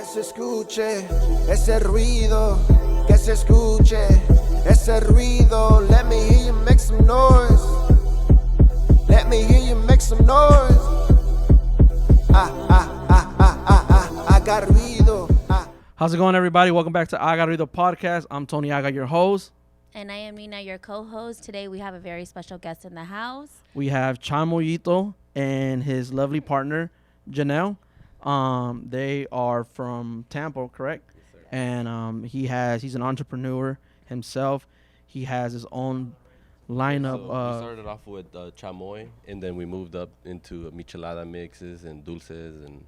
se escuche ese ruido, que se escuche ese ruido. Let me hear you make some noise. Let me hear you make some noise. I got ruido. How's it going, everybody? Welcome back to I Got Ruido podcast. I'm Tony Aga, your host. And I am Nina, your co-host. Today we have a very special guest in the house. We have ChamoyNito and his lovely partner, Janelle. They are from Tampa, correct? Yes, sir. And he's an entrepreneur himself. He has his own lineup. So we started off with chamoy, and then we moved up into michelada mixes and dulces, and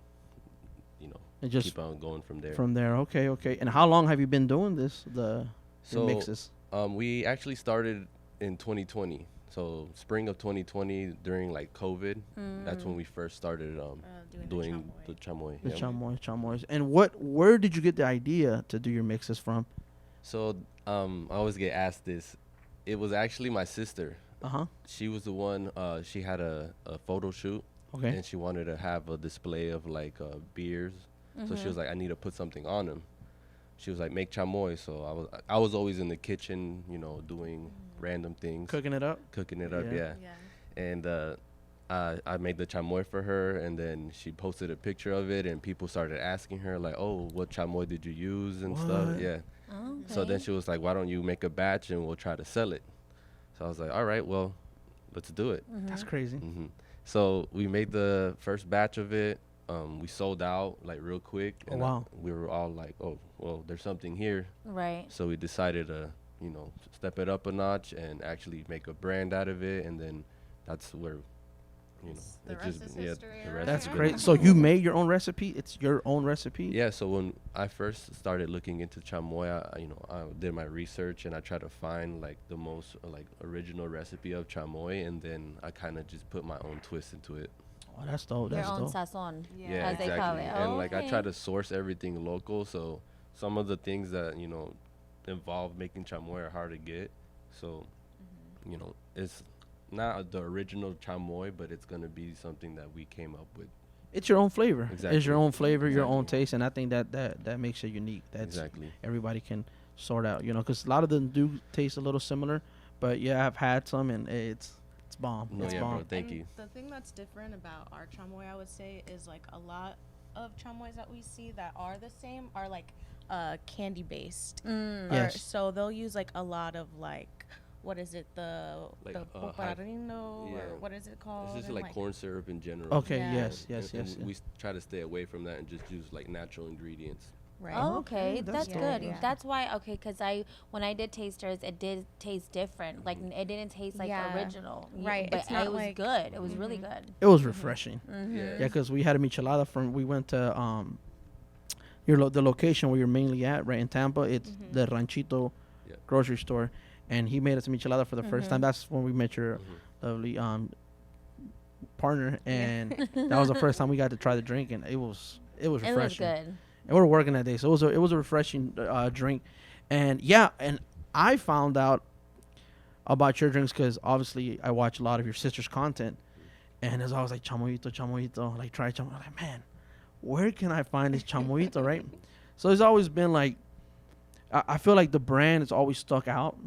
and just keep on going from there. Okay. And how long have you been doing this? The mixes. We actually started in 2020. So spring of 2020 during like COVID, that's when we first started doing the chamoy. The chamoy. And where did you get the idea to do your mixes from? So I always get asked this. It was actually my sister. She was the one. She had a photo shoot, and she wanted to have a display of like beers. So she was like, I need to put something on them. She was like, make chamoy. So I was always in the kitchen, doing random things. Cooking it up, yeah. And I made the chamoy for her, and then she posted a picture of it, and people started asking her like, oh, what chamoy did you use and stuff? Yeah. Oh, okay. So then she was like, why don't you make a batch and we'll try to sell it? So I was like, all right, well, let's do it. That's crazy. So we made the first batch of it. We sold out like real quick. And wow. We were all like, oh, well, there's something here. Right. So we decided to, step it up a notch and actually make a brand out of it. And then that's where, the rest is history. That's great. So you made your own recipe? It's your own recipe? Yeah. So when I first started looking into chamoy, I did my research and I tried to find like the most like original recipe of chamoy, and then I kind of just put my own twist into it. Oh, that's dope. Your That's own dope. sazon, Yeah, as exactly. they call it. And like I okay. try to source everything local, so some of the things that involve making chamoy are hard to get. So it's not the original chamoy, but it's gonna be something that we came up with. It's your own flavor. Exactly. It's your own flavor, your own taste, and I think that makes it unique. That's Exactly. everybody can sort out, because a lot of them do taste a little similar. But yeah, I've had some, and it's bomb. No, It's yeah, bomb. bro. Thank you. The thing that's different about our chamoy, I would say, is like a lot of chamoys that we see that are the same are like candy based. Yes. So they'll use like a lot of like, what is it, the poparino, yeah. or what is it called? It's just And, like corn syrup in general. Okay. Yeah. Yes. And we try to stay away from that and just use like natural ingredients. Right. Oh, okay, that's that's dope. good. Yeah. That's why, because when I did tasters, it did taste different. Like it didn't taste like Yeah. original. Right, But it's not it was like- good. It was really good. It was refreshing. Yeah. Yeah, because we had a michelada we went to the location where you're mainly at, right in Tampa. It's the Ranchito Yeah. grocery store, and he made us a michelada for the first time. That's when we met your lovely partner, and that was the first time we got to try the drink, and it was refreshing. It was good. And we were working that day, so it was a refreshing drink, and I found out about your drinks because obviously I watch a lot of your sister's content, and it's always like chamoyito, like try chamoy. I'm like, man, where can I find this chamoyito, right? So it's always been like, I feel like the brand has always stuck out,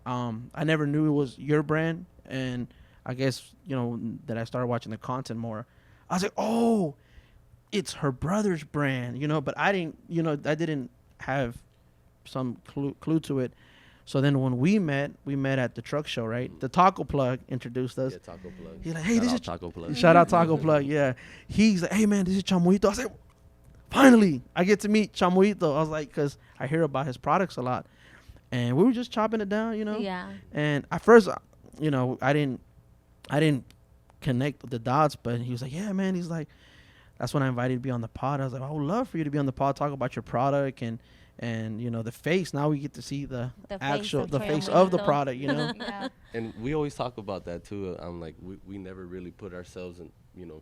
I never knew it was your brand, and I guess that I started watching the content more. I was like, oh, it's her brother's brand, but I didn't have some clue to it. So then when we met at the truck show, right? The Taco Plug introduced us. Yeah, Taco Plug. He's like, hey, Shout this out is Taco Plug. Shout out Taco Plug, yeah. He's like, hey man, this is Chamoyito. I was like, finally, I get to meet Chamoyito. I was like, because I hear about his products a lot, and we were just chopping it down, Yeah. And at first, I didn't connect the dots, but he was like, yeah, man. He's like, that's when I invited you to be on the pod. I was like, I would love for you to be on the pod, talk about your product and the face. Now we get to see the face of the Chamoyito. product, Yeah. And we always talk about that too. I'm like, we never really put ourselves in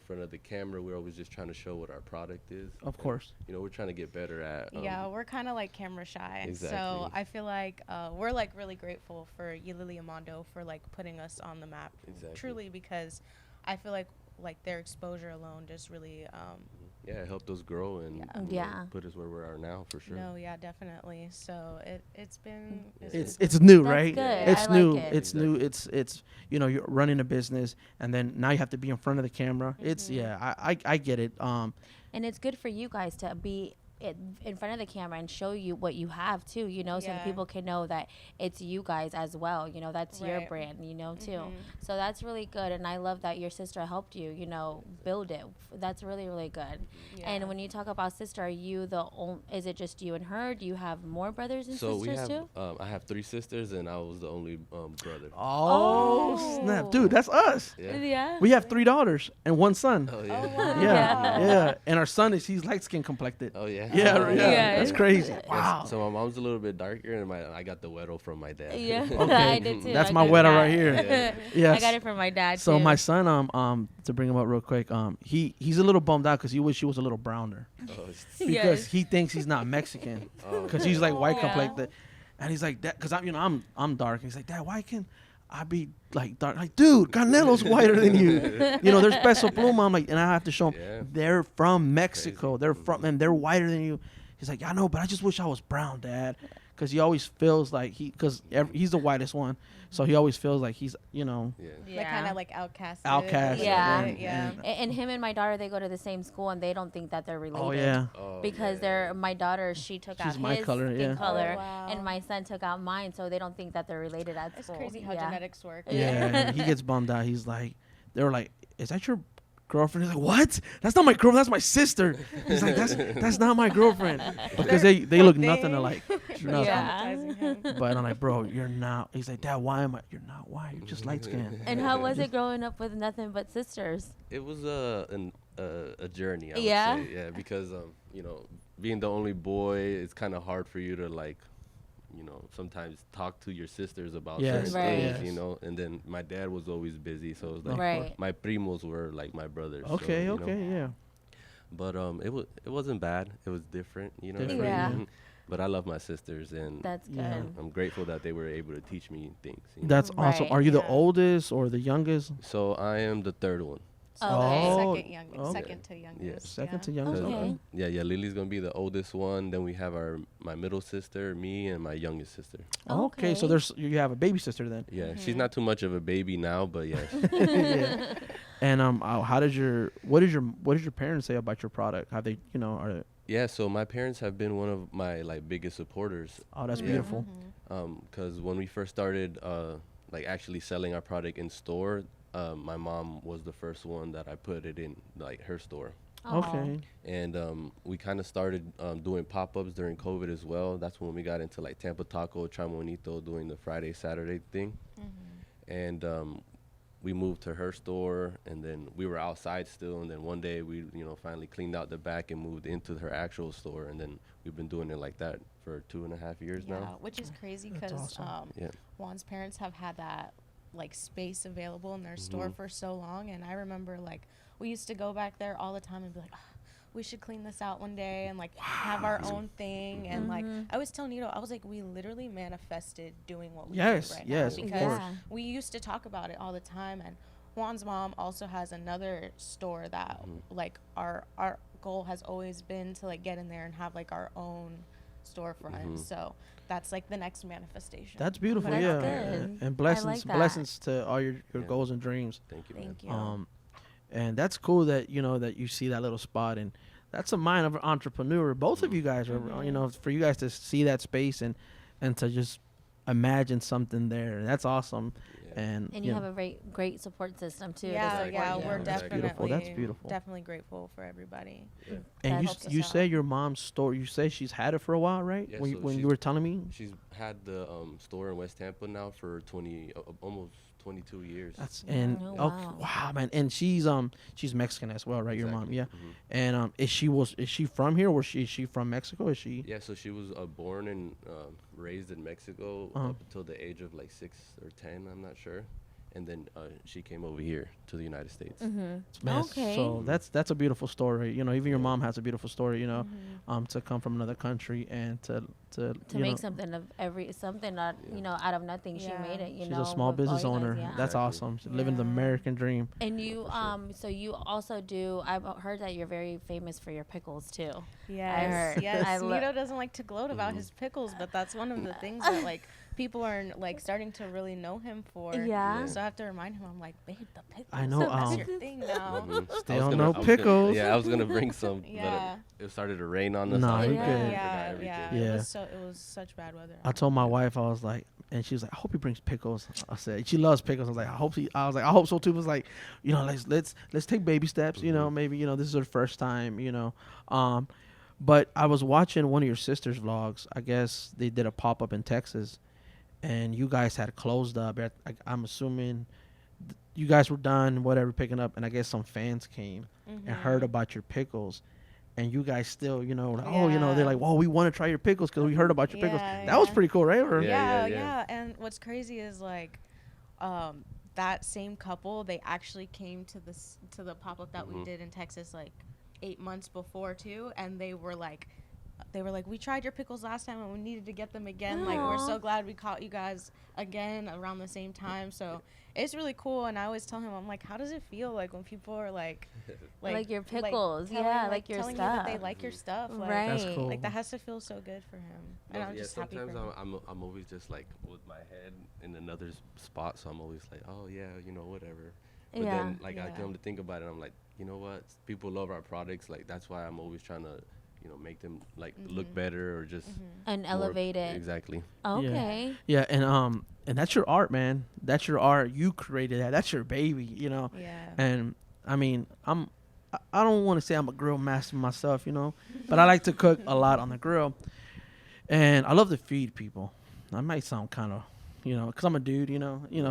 front of the camera. We're always just trying to show what our product is. Of course. We're trying to get better at. Yeah, we're kind of like camera shy. Exactly. So I feel like we're like really grateful for Yilili Amando for like putting us on the map. Exactly. Truly, because I feel like their exposure alone just really Yeah, it helped us grow and put us where we are now for sure. No, yeah, definitely. So it's been it's new, That's right? good. It's I new. like it. It's new. It's you're running a business, and then now you have to be in front of the camera. It's I get it. And it's good for you guys to be in front of the camera and show you what you have too, so that people can know that it's you guys as well, that's your brand, too. So that's really good, and I love that your sister helped you, build it. That's really, really good. And when you talk about sister, are you is it just you and her? Do you have more brothers and sisters too? I have 3 sisters and I was the only brother. Oh snap, dude, that's us. Yeah. We have 3 daughters and 1 son. Oh yeah. Oh, wow. Yeah. And our son he's light skin complected. Oh yeah. Yeah. That's crazy. Yes, Wow. so my mom's a little bit darker, and I got the Weddle from my dad. Yeah. Okay. I did too. That's I my got Weddle that. right here. Yes. I got it from my dad So too. my son, to bring him up real quick, he's a little bummed out because he wish he was a little browner Oh, because he thinks he's not Mexican because he's like white Yeah. complected, and he's like that because I'm dark. And he's like, Dad, why can't I be like dark? Like, dude, Canelo's whiter than you. There's Peso Pluma. I'm like, and I have to show him they're from Mexico. They're from and they're whiter than you. He's like, I know, but I just wish I was brown, Dad. Because he always feels like he's the whitest one. So he always feels like he's, like kind of like outcast. Outcast. Yeah. And And him and my daughter, they go to the same school, and they don't think that they're related. Oh, yeah. Because my daughter, she took out my his color, skin yeah. color, Oh, wow. and my son took out mine, so they don't think that they're related at it's school. crazy how Yeah. genetics work. Yeah. He gets bummed out. He's like, they were like, is that your girlfriend? He's like, what? That's not my girlfriend. That's my sister. He's like, that's not my girlfriend. Because they look nothing alike. Nothing. Yeah. But I'm like, bro, you're not. He's like, Dad, why am I? You're not. Why? You're just light skinned. And how was it growing up with nothing but sisters? It was a journey. I would Yeah? say. Yeah, because being the only boy, it's kind of hard for you to sometimes talk to your sisters about certain Right. things, and then my dad was always busy, so it was like Right. my primos were like my brothers. Okay. so, Yeah. But it wasn't bad. It was different, Different, Yeah. But I love my sisters, and That's good. Yeah. I'm grateful that they were able to teach me things. That's awesome. Right. Are you the Yeah. oldest or the youngest? So I am the 3rd one. So Oh, second to youngest. Second to yeah. youngest. Okay. Okay. Yeah. Lily's gonna be the oldest one. Then we have my middle sister, me, and my youngest sister. Okay. So you have a baby sister then. Yeah, she's not too much of a baby now, but yeah. Yeah. And what did your parents say about your product? Have they are they, Yeah, so my parents have been one of my biggest supporters. oh, that's Yeah. beautiful. Because when we first started actually selling our product in store, my mom was the first one that I put it in her store. Okay. And we kind of started doing pop-ups during COVID as well. That's when we got into Tampa Taco, ChamoyNito, doing the Friday, Saturday thing. And we moved to her store, and then we were outside still. And then one day we, finally cleaned out the back and moved into her actual store. And then we've been doing it like that for 2.5 years now. Which is crazy That's because awesome. Juan's parents have had that space available in their store for so long, and I remember we used to go back there all the time and be like, we should clean this out one day and have our own thing. And I always tell Nito, I was like, we literally manifested doing what we do right now, of because course. we used to talk about it all the time. And Juan's mom also has another store that our goal has always been to get in there and have our own storefront. So that's the next manifestation. That's beautiful. That's yeah. good. And I blessings like that. blessings to all your goals and dreams. Thank you, man. Thank you. And that's cool that that you see that little spot, and that's a mind of an entrepreneur. Both of you guys are for you guys to see that space and to just imagine something there. That's awesome. And you have a great support system too. to Yeah, support yeah, you. we're That's definitely beautiful. That's beautiful. Definitely grateful for everybody. And That you helps us you out. say your mom's store. You say she's had it for a while, right? Yeah, when so when you she's- were telling me. She's had the store in West Tampa now for almost 22 years. That's and Oh, okay, wow. wow, man. And she's Mexican as well, right? Your mom, Exactly. yeah. And is she from here, or is she from Mexico? Is she? Yeah, so she was born and raised in Mexico Uh-huh. up until the age of 6 or 10, I'm not sure. and then she came over here to the United States. Man, Okay. so that's a beautiful story. You know, even your mom has a beautiful story. You know, to come from another country and to make something of something that out of nothing she made it. She's a small with all business you guys, owner. yeah. That's awesome. She's living the American dream. And you so you also do. I've heard that you're very famous for your pickles too. Yes, I Nito doesn't like to gloat about his pickles, but that's one of the things that like people are like starting to really know him for. Yeah. So I have to remind him. I'm like, babe, the pickles. I know, That's your thing now. Still no pickles. I was gonna bring some, Yeah. but it started to rain on us. Nah, I you forgot good. Yeah. Yeah. It was such bad weather. I told my wife, I was like, and she was like, I hope he brings pickles. I said, she loves pickles. I was like, I hope so too. It was like, let's take baby steps. You know, maybe this is her first time. But I was watching one of your sister's vlogs. I guess they did a pop up in Texas, and you guys had closed up. I'm assuming you guys were done, whatever, picking up, and I guess some fans came and heard about your pickles. And you guys still, they're like, whoa, we want to try your pickles because we heard about your pickles. That was pretty cool, right? Or Yeah. And what's crazy is like, that same couple, they actually came to the pop up that we did in Texas like 8 months before too, and they were like, we tried your pickles last time and we needed to get them again. Aww. Like, we're so glad we caught you guys again around the same time. So it's really cool. And I always tell him, I'm like, how does it feel like when people are like your pickles, like your telling stuff, you that they like your stuff, like, right? That's cool. Like that has to feel so good for him. And I'm just happy for him. Sometimes I'm always just like with my head in another spot, so I'm always like, oh yeah, whatever. But then like I come to think about it, I'm like, you know what? People love our products. Like that's why I'm always trying to, make them like look better or just and elevate it. Exactly. Okay. Yeah, and that's your art, man. That's your art. You created that. That's your baby, Yeah. And I mean, I don't want to say I'm a grill master myself, but I like to cook a lot on the grill, and I love to feed people. I might sound kind of, because I'm a dude,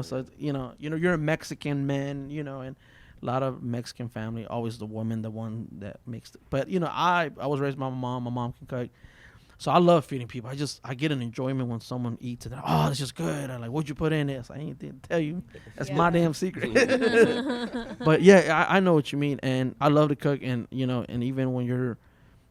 so you're a Mexican man, and a lot of Mexican family, always the woman, the one that makes but I was raised by my mom. My mom can cook, so I love feeding people. I get an enjoyment when someone eats it. Oh, this is good. I'm like, what'd you put in this? I ain't didn't tell you. That's my damn secret. But yeah, I know what you mean, and I love to cook, and and even when you're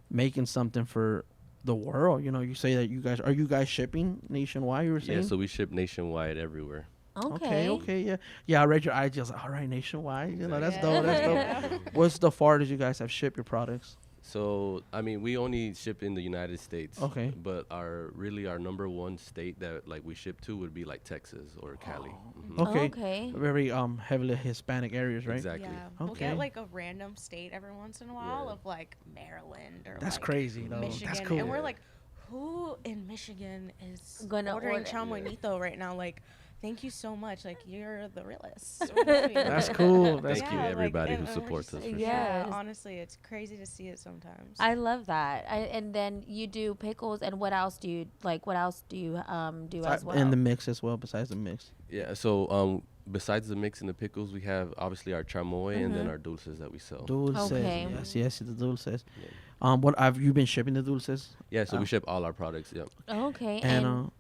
making something for the world, you say that you guys shipping nationwide? You were saying? Yeah, so we ship nationwide everywhere. Okay, yeah. I read your IG. I was like, all right, nationwide. That's dope. That's dope. What's the farthest you guys have shipped your products? So I mean, we only ship in the United States. Okay. But our number one state that like we ship to would be like Texas or Cali. Okay. Very heavily Hispanic areas, right? Exactly. Yeah. Okay. We'll get like a random state every once in a while of like Maryland or that's like crazy though. Michigan. That's cool. And we're like, who in Michigan is Gonna ordering order ChamoyNito right now? Like, thank you so much. Like, you're the realest. That's cool. Thank you everybody who supports us. Yeah, honestly, it's crazy to see it sometimes. I love that. And then you do pickles, and what else do you do as well? In the mix as well, besides the mix. Yeah. So besides the mix and the pickles, we have obviously our chamoy and then our dulces that we sell. Dulces. Okay. Yes, the dulces. What have you been shipping the dulces? Yeah, so we ship all our products. Yep. Okay. And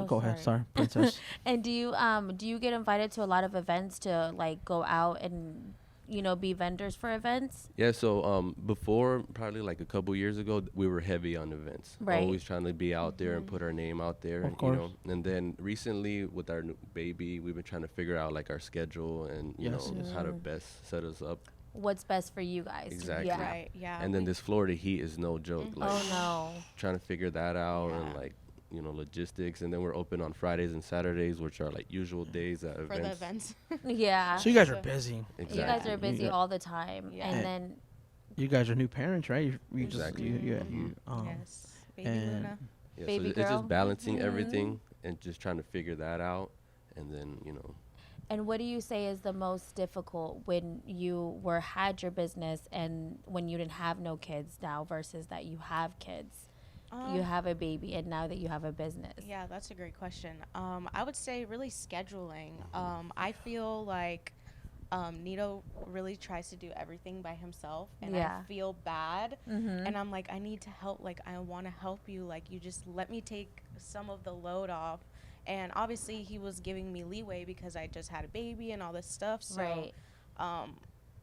go ahead. Sorry, princess. And do you get invited to a lot of events to like go out and be vendors for events? Yeah, so before, probably like a couple years ago, we were heavy on events. Right. Always trying to be out there and put our name out there. Of course. And then recently with our new baby, we've been trying to figure out like our schedule and, how to best set us up. What's best for you guys? Exactly. Yeah. Right, yeah. And then this Florida heat is no joke. Like, Oh, no. trying to figure that out and like, logistics. And then we're open on Fridays and Saturdays, which are like usual days at for the events. Yeah. So you guys are busy. Exactly. You guys are busy all the time. Yeah. And then You guys are new parents, right? You Exactly. Yes. Baby and- Luna. Yeah, Baby so it's girl. just balancing everything and just trying to figure that out. And then, And what do you say is the most difficult when you had your business and when you didn't have no kids now versus that you have kids? You have a baby and now that you have a business. Yeah, that's a great question. I would say really scheduling. I feel like Nito really tries to do everything by himself, and I feel bad. And I'm like, I need to help. Like, I want to help you. Like, you just let me take some of the load off. And obviously he was giving me leeway because I just had a baby and all this stuff. So Right.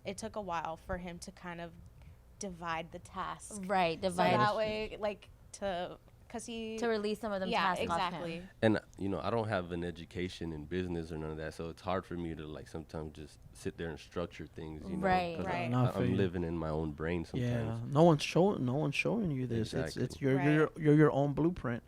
it took a while for him to kind of divide the task. Right. So Divide that way, like, because he... to release some of them Yeah, tasks off exactly. him. And you know, I don't have an education in business or none of that, so it's hard for me to like sometimes just sit there and structure things. You know, Right. 'cause Right. No, I feel I'm you. living in my own brain sometimes. Yeah, no one's showing you this. Exactly. It's you're Right. you're your own blueprint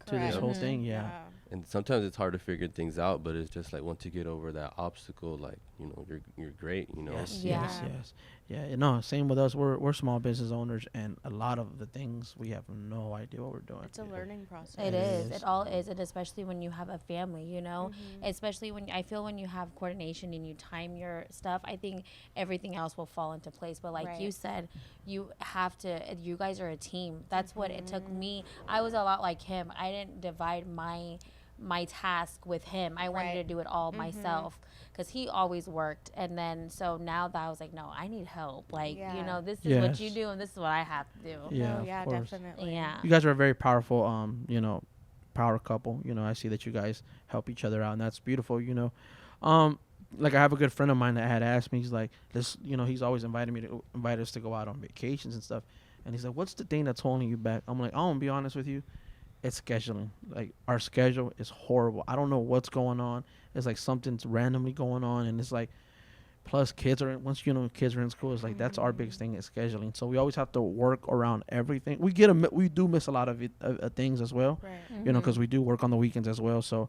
to this Correct. whole thing. Yeah. And sometimes it's hard to figure things out, but it's just like once you get over that obstacle, like, you know, you're great, you know. Yes, Yeah. yes. Yeah, no, same with us. We're small business owners, and a lot of the things we have no idea what we're doing. It's a learning process. It It is. is. It all is, and especially when you have a family, you know. Mm-hmm. Especially when I feel when you have coordination and you time your stuff, I think everything else will fall into place. But like you Right. said, you have to. You guys are a team. That's what it took me. I was a lot like him. I didn't divide my task with him. I wanted to Right. do it all myself because he always worked. And then so now that I was like, no, I need help. Like you Yeah. know, this is what you Yes. do, and this is what I have to do. Yeah, No, of yeah, course. definitely. Yeah. You guys are a very powerful, power couple. You know, I see that you guys help each other out, and that's beautiful. You know, like I have a good friend of mine that had asked me. He's like, this, he's always invite us to go out on vacations and stuff. And he's like, what's the thing that's holding you back? I'm like, I'm gonna be honest with you, it's scheduling. Like our schedule is horrible. I don't know what's going on. It's like something's randomly going on, and it's like, plus kids are kids are in school. It's like that's our biggest thing is scheduling. So we always have to work around everything. We we do miss a lot of things as well. Right. Because we do work on the weekends as well. So,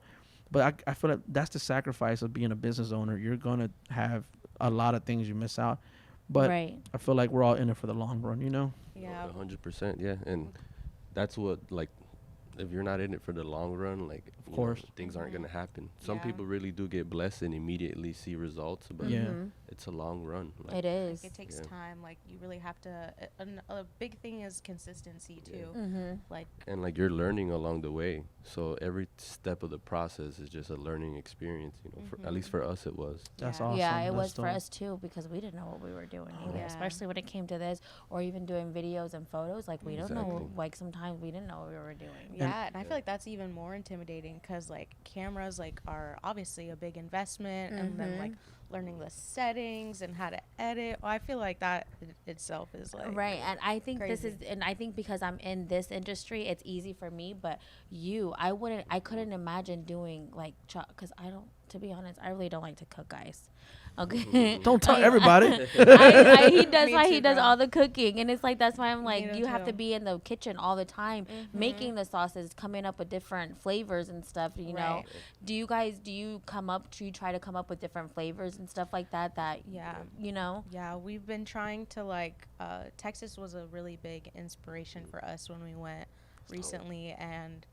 but I feel like that's the sacrifice of being a business owner. You're gonna have a lot of things you miss out, but Right. I feel like we're all in it for the long run. Yeah. 100%, yeah. And that's what, like, if you're not in it for the long run, like, Of course. things aren't going to happen. Some Yeah. people really do get blessed and immediately see results, but Yeah. it's a long run. Like, It is. It takes Yeah. time. Like, you really have to... A big thing is consistency, too. Mm-hmm. Like, and like you're learning along the way, so every step of the process is just a learning experience, for, at least for us it was. That's Yeah. awesome. Yeah, it That's was for dope. us too because we didn't know what we were doing either. Yeah. Especially when it came to this, or even doing videos and photos. Like we don't know. Exactly. Like sometimes we didn't know what we were doing. yeah, and I feel like that's even more intimidating because, like, cameras, like, are obviously a big investment, and then, like, learning the settings and how to edit. I feel like that itself is, like... Right, and I think this crazy. is, and I think because I'm in this industry, it's easy for me. But I couldn't imagine doing like, because I don't. To be honest, I really don't like to cook, guys. Okay, Don't tell everybody. He does Me why too, he does bro. all the cooking, and it's like that's why I'm like, Me you have to too. be in the kitchen all the time, making the sauces, coming up with different flavors and stuff. You know, Right. do you try to come up with different flavors and stuff like that? Yeah. Yeah, we've been trying to, like, Texas was a really big inspiration for us when we went recently, and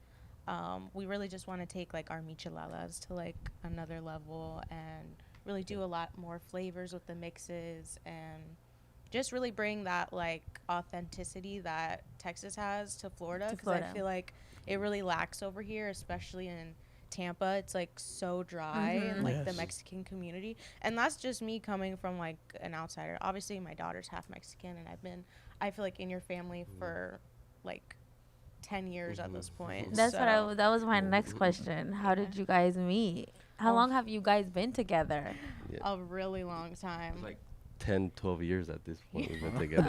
we really just want to take, like, our micheladas to, like, another level and really do a lot more flavors with the mixes and just really bring that, like, authenticity that Texas has to Florida, because I feel like it really lacks over here, especially in Tampa. It's like so dry and like the Yes. Mexican community, and that's just me coming from like an outsider. Obviously my daughter's half Mexican, and I feel like in your family for like 10 years at this point. That's so. that was my next question. How did you guys meet? How long have you guys been together? A really long time. It's like 10, 12 years at this point we've been together.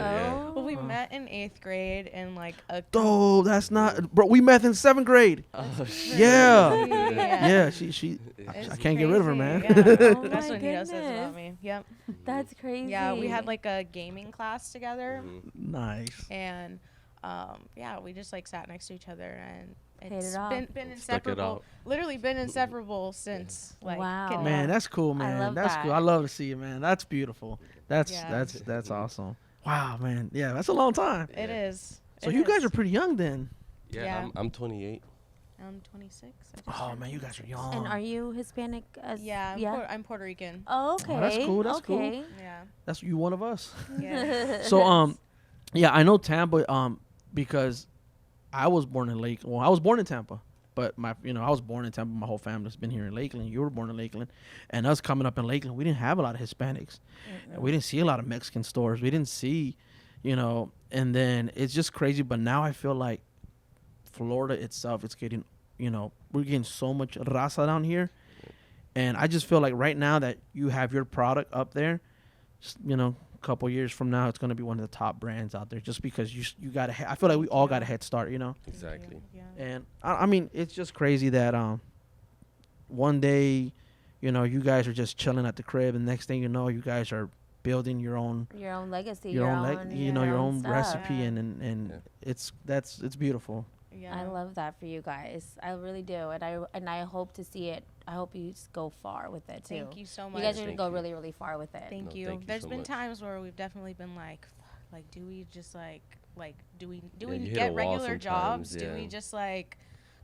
Well, we met in 8th grade in like a Oh, that's not, bro. We met in 7th grade. Oh, shit. Yeah. Yeah. Yeah, she. It's I can't get rid of her, crazy, man. yeah. Oh That's my what Nito says goodness. about me. Yep. That's crazy. Yeah, we had like a gaming class together, Nice. and yeah, we just like sat next to each other, and Hit it's it off. been Stuck it inseparable. out. Literally been inseparable since like Wow. getting Man, out. that's cool, man. love That's that. cool. I love to see it, man. That's beautiful. That's Yeah. that's awesome. Wow, man. Yeah, that's a long time. It is. So It you guys is. are pretty young then. Yeah, Yeah. I'm 28. I'm 26. I just Oh turned man, you guys are 26. young. And are you Hispanic? Yeah, I'm Puerto Rican. Oh, okay. that's cool, that's cool. okay. Yeah. That's you one of us. Yeah. So yeah, I know Tampa because I was born in Lakeland. Well, I was born in Tampa, but I was born in Tampa. My whole family's been here in Lakeland. You were born in Lakeland, and us coming up in Lakeland, we didn't have a lot of Hispanics. We didn't see a lot of Mexican stores. We didn't see, and then it's just crazy. But now I feel like Florida itself is getting we're getting so much raza down here. And I just feel like right now that you have your product up there, just, a couple years from now, it's going to be one of the top brands out there just because you got I feel like we all got a head start, Exactly. Yeah. And I mean, it's just crazy that one day, you guys are just chilling at the crib, and next thing you know, you guys are building your own legacy, your own stuff. recipe, Yeah. and it's beautiful. Yeah. I love that for you guys. I really do, and I hope to see it. I hope you go far with it too. Thank you so much. You guys are Thank gonna go you. really, really far with it. Thank No, you. thank you There's so been much. times where we've definitely been like, do we just do we Yeah, you hit get a wall regular jobs? sometimes, Do we yeah. just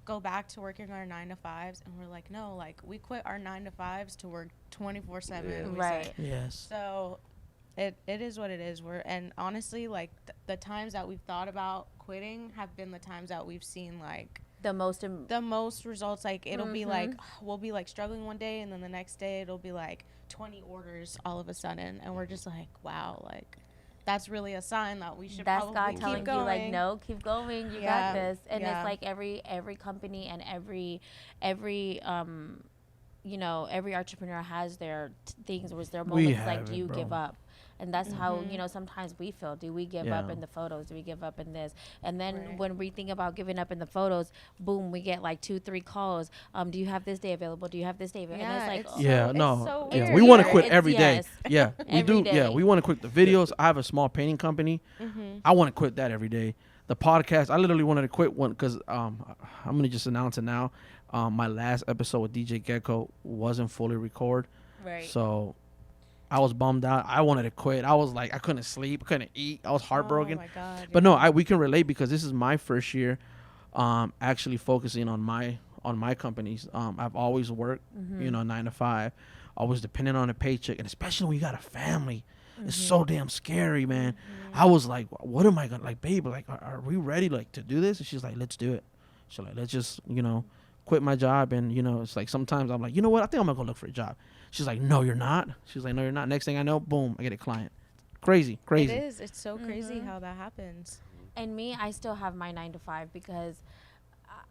go back to working our 9 to 5s? And we're like, no, we quit our 9 to 5s to work 24/7. Yeah. we Right. said. Yes. So it is what it is. And honestly, the times that we've thought about quitting have been the times that we've seen The most the most results. It'll be we'll be struggling one day, and then the next day it'll be 20 orders all of a sudden, and we're just wow, that's really a sign that we should that's probably God keep telling going. you no, keep going, you Yeah, got this. And yeah. it's every company and every every entrepreneur has their things where their We moments have do it, you bro. give up. And that's how, sometimes we feel. Do we give up Yeah. in the photos? Do we give up in this? And then Right. when we think about giving up in the photos, boom, we get 2-3 calls. Do you have this day available? Do you have this day available? Yeah, And it's it's so- Yeah, it's no. so Yeah, weird. we want to It's quit weird. every day. Yes. Yeah, we Every do. Yeah, day. we want to quit the videos. I have a small painting company. I want to quit that every day. The podcast, I literally wanted to quit one because I'm gonna just announce it now. My last episode with DJ Gecko wasn't fully recorded, right. so I was bummed out. I wanted to quit. I was like, I couldn't sleep, couldn't eat. I was heartbroken. Oh my God, But yeah. no, we can relate because this is my first year, actually focusing on my companies. I've always worked, 9 to 5. I was dependent on a paycheck, and especially when you got a family, it's so damn scary, man. I was like, what am I gonna babe? Are we ready to do this? And she's like, let's do it. She's like, let's just quit my job, and it's sometimes I'm like, you know what? I think I'm gonna go look for a job. She's like, no, you're not. She's like, no, you're not. Next thing I know, boom, I get a client. Crazy. It is. It's so crazy how that happens. And me, I still have my 9 to 5 because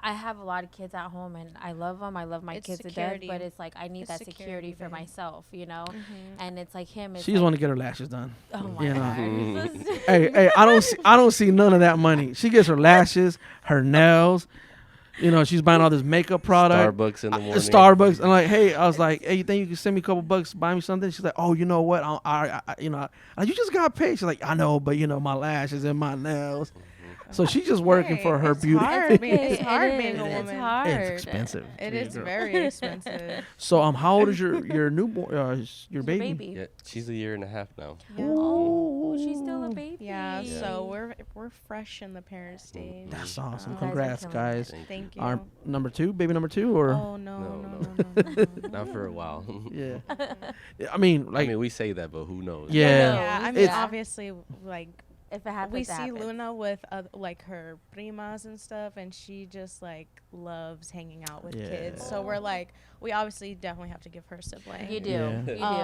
I have a lot of kids at home, and I love them. I love my It's kids security. to death, but it's I need It's that security, security for babe. myself, And it's him. It's She just want to get her lashes done. oh my you know. God. Hey, I don't see none of that money. She gets her lashes, her nails. She's buying all this makeup product. Starbucks in the morning. Starbucks. And I was like, hey, you think you can send me a couple bucks, buy me something? She's like, oh, you know what? You just got paid. She's like, I know, but my lashes and my nails. So she's just working for her it's beauty. Hard, being, It it's hard is. being a It's woman. hard. It's expensive. It to be a is girl. very expensive. So how old is your newborn? Your baby? Yeah, she's a year and a half now. Oh, she's still a baby. Yeah, so we're fresh in the parent stage. That's awesome. You guys are Congrats, killing guys. Thank you. Thank you. Our baby number 2, or Oh no, No, no, no. no, no, no. Not for a while. yeah. I mean, I mean, we say that, but who knows? yeah. Yeah, I mean, It's- obviously, If it happens, we it see happens. Luna with her primas and stuff, and she just loves hanging out with kids. So we're we obviously definitely have to give her a sibling. You do. Yeah.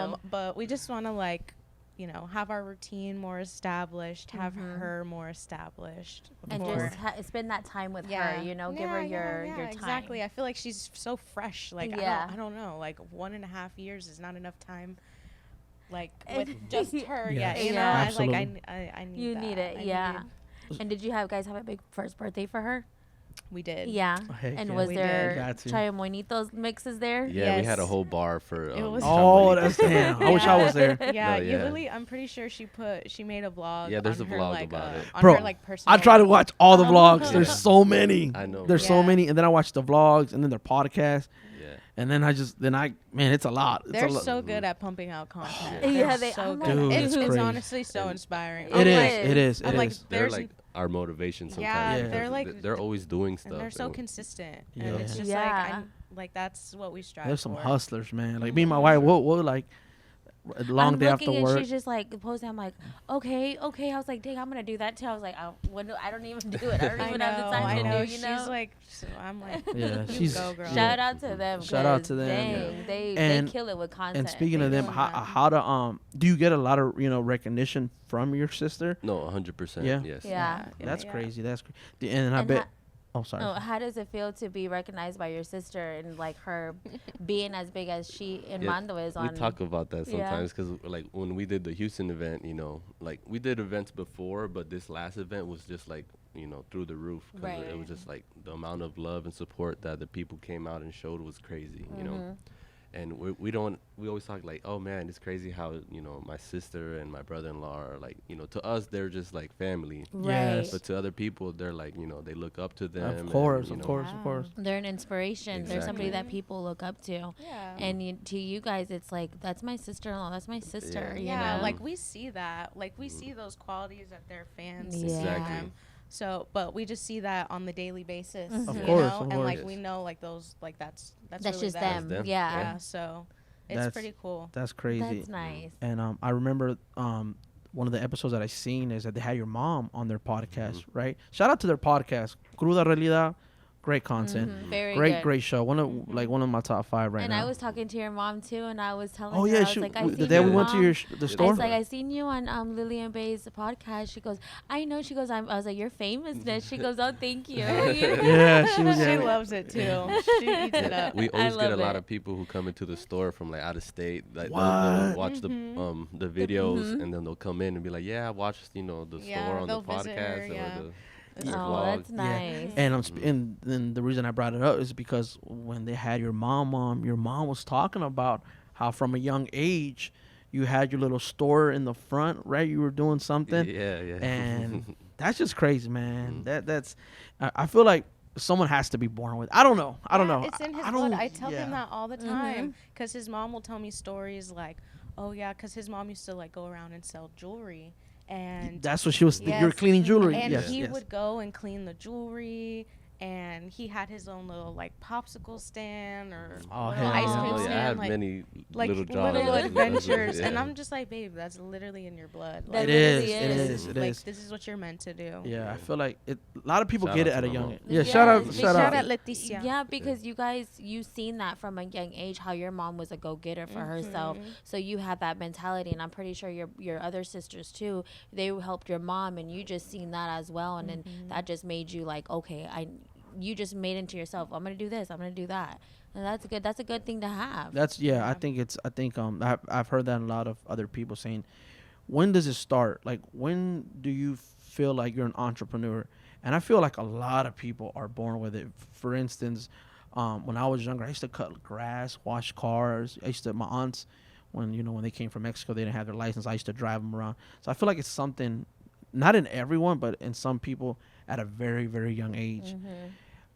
You do. But we just want to have our routine more established, have her more established. And before- just spend that time with her, give her your time. Exactly. I feel like she's so fresh. Yeah. I don't know. 1.5 years is not enough time. With just her, Yes. you know, Yeah. Absolutely. I need You that. need it, I yeah. need- And did you guys have a big first birthday for her? We did. Yeah. Heck And yeah. was We there did. Got to. ChamoyNito's mixes there? Yeah, we had a Yes. whole bar for. It was- Oh, ChamoyNito. that's damn. I wish I was there. Yeah, No, you yeah. really. I'm pretty sure she made a vlog. Yeah, there's on a her, vlog about it. On Bro, her, personal. I try to watch all the Oh. vlogs. There's Yeah. so many. I know. There's so Yeah. many, and then I watch the vlogs and then their podcast, Yeah. and then man, it's a lot. It's They're a lot. so good at pumping out content. Yeah. They're Yeah, they- so I'm good. like, It's, Dude, it's it's crazy. honestly so And inspiring. It I'm It is. like- is. It is. I'm It like, is. They're there's like our motivation sometimes. Yeah, Yeah. they're like, They're always doing stuff. and they're so and- consistent, Yeah. and it's just Yeah. that's what we strive There's some for. hustlers, man. Like me and my wife, we'll like a long I'm day looking after and work. she's just posting. I'm like, okay. I was like, dang, I'm gonna do that too. I was like, I don't even do it. I don't I even know, have the time I to know. do. She's so I'm like, Yeah, you she's go, girl. Shout out to them. Shout out 'cause to them, Dang, they And- kill it with content. And speaking They of them, do. how to do you get a lot of recognition from your sister? No, 100%. Yeah. Yes. Yeah. That's yeah. crazy. That's crazy. And I And bet. Oh, sorry. Oh, how does it feel to be recognized by your sister and like her being as big as she and Mando is on? We talk about that sometimes because like when we did the Houston event, you know, like we did events before, but this last event was just like, you know, through the roof. Cause it was just like the amount of love and support that the people came out and showed was crazy, you know. And we always talk like, oh man, it's crazy how, you know, my sister and my brother-in-law are like, you know, to us they're just like family. Yes. But to other people they're like, you know, they look up to them. Of course, and, of course. They're an inspiration. They're somebody that people look up to. Yeah. And to you guys, it's like, that's my sister-in-law. That's my sister. Yeah. You know? Like we see that. Like we see those qualities that their fans see Exactly. them. So, but we just see that on the daily basis, Of you course, know? of And like course. we know, like those, like that's really just them. them. Yeah. Yeah. So, it's pretty cool. That's crazy. That's nice. And I remember one of the episodes that I seen is that they had your mom on their podcast, right? Shout out to their podcast, Cruda Realidad. Great content. Very great, good. great show. One of my top 5 right and now. I was talking to your mom too, and I was telling Oh her, yeah, I was like, I the seen day your we went to mom. the I store. was like, I seen you on Lillian Bay's podcast. She goes, I know. She goes, I was like, you're famous. She goes, oh, thank you. Yeah, she was. She loves it too. She eats it up. We always get a lot it. of people who come into the store from like out of state. Like What? they'll watch the videos and then they'll come in and be like, yeah, I watched, you know, the store on the they'll visit her, podcast yeah. or the Oh, vlog. that's nice. And and then the reason I brought it up is because when they had your mom on, your mom was talking about how from a young age you had your little store in the front, right? You were doing something. Yeah. And that's just crazy, man. That's I feel like someone has to be born with. I don't know. It's in his blood. I tell him that all the time because his mom will tell me stories like, oh yeah, because his mom used to like go around and sell jewelry. And that's what she was. yes. You're cleaning jewelry. And yes, he yes. would go and clean the jewelry. And he had his own little like popsicle stand or Oh, little hell ice yeah. cream Oh, stand. yeah, I had like, many like little jobs. little like that. adventures. And Yeah. I'm just like, babe, that's literally in your blood. That Like, It is. really It is. is. It like is. this is what you're meant to do. Yeah, I feel like a lot of people Shout get out it to at a my young mom. age. Yeah, Yeah, shout out, big shout Shout out. out Leticia. Yeah, because you guys, you seen that from a young age, how your mom was a go-getter for herself. So you had that mentality, and I'm pretty sure your other sisters too, they helped your mom, and you just seen that as well, and then that just made you like, okay, you just made into yourself, I'm gonna do this, I'm gonna do that, and that's a good thing to have. That's I think I've heard that a lot of other people saying, when does it start? Like, when do you feel like you're an entrepreneur? And I feel like a lot of people are born with it. For instance, when I was younger, I used to cut grass, wash cars. My aunts, when they came from Mexico, they didn't have their license. I used to drive them around. So I feel like it's something, not in everyone, but in some people at a very, very young age.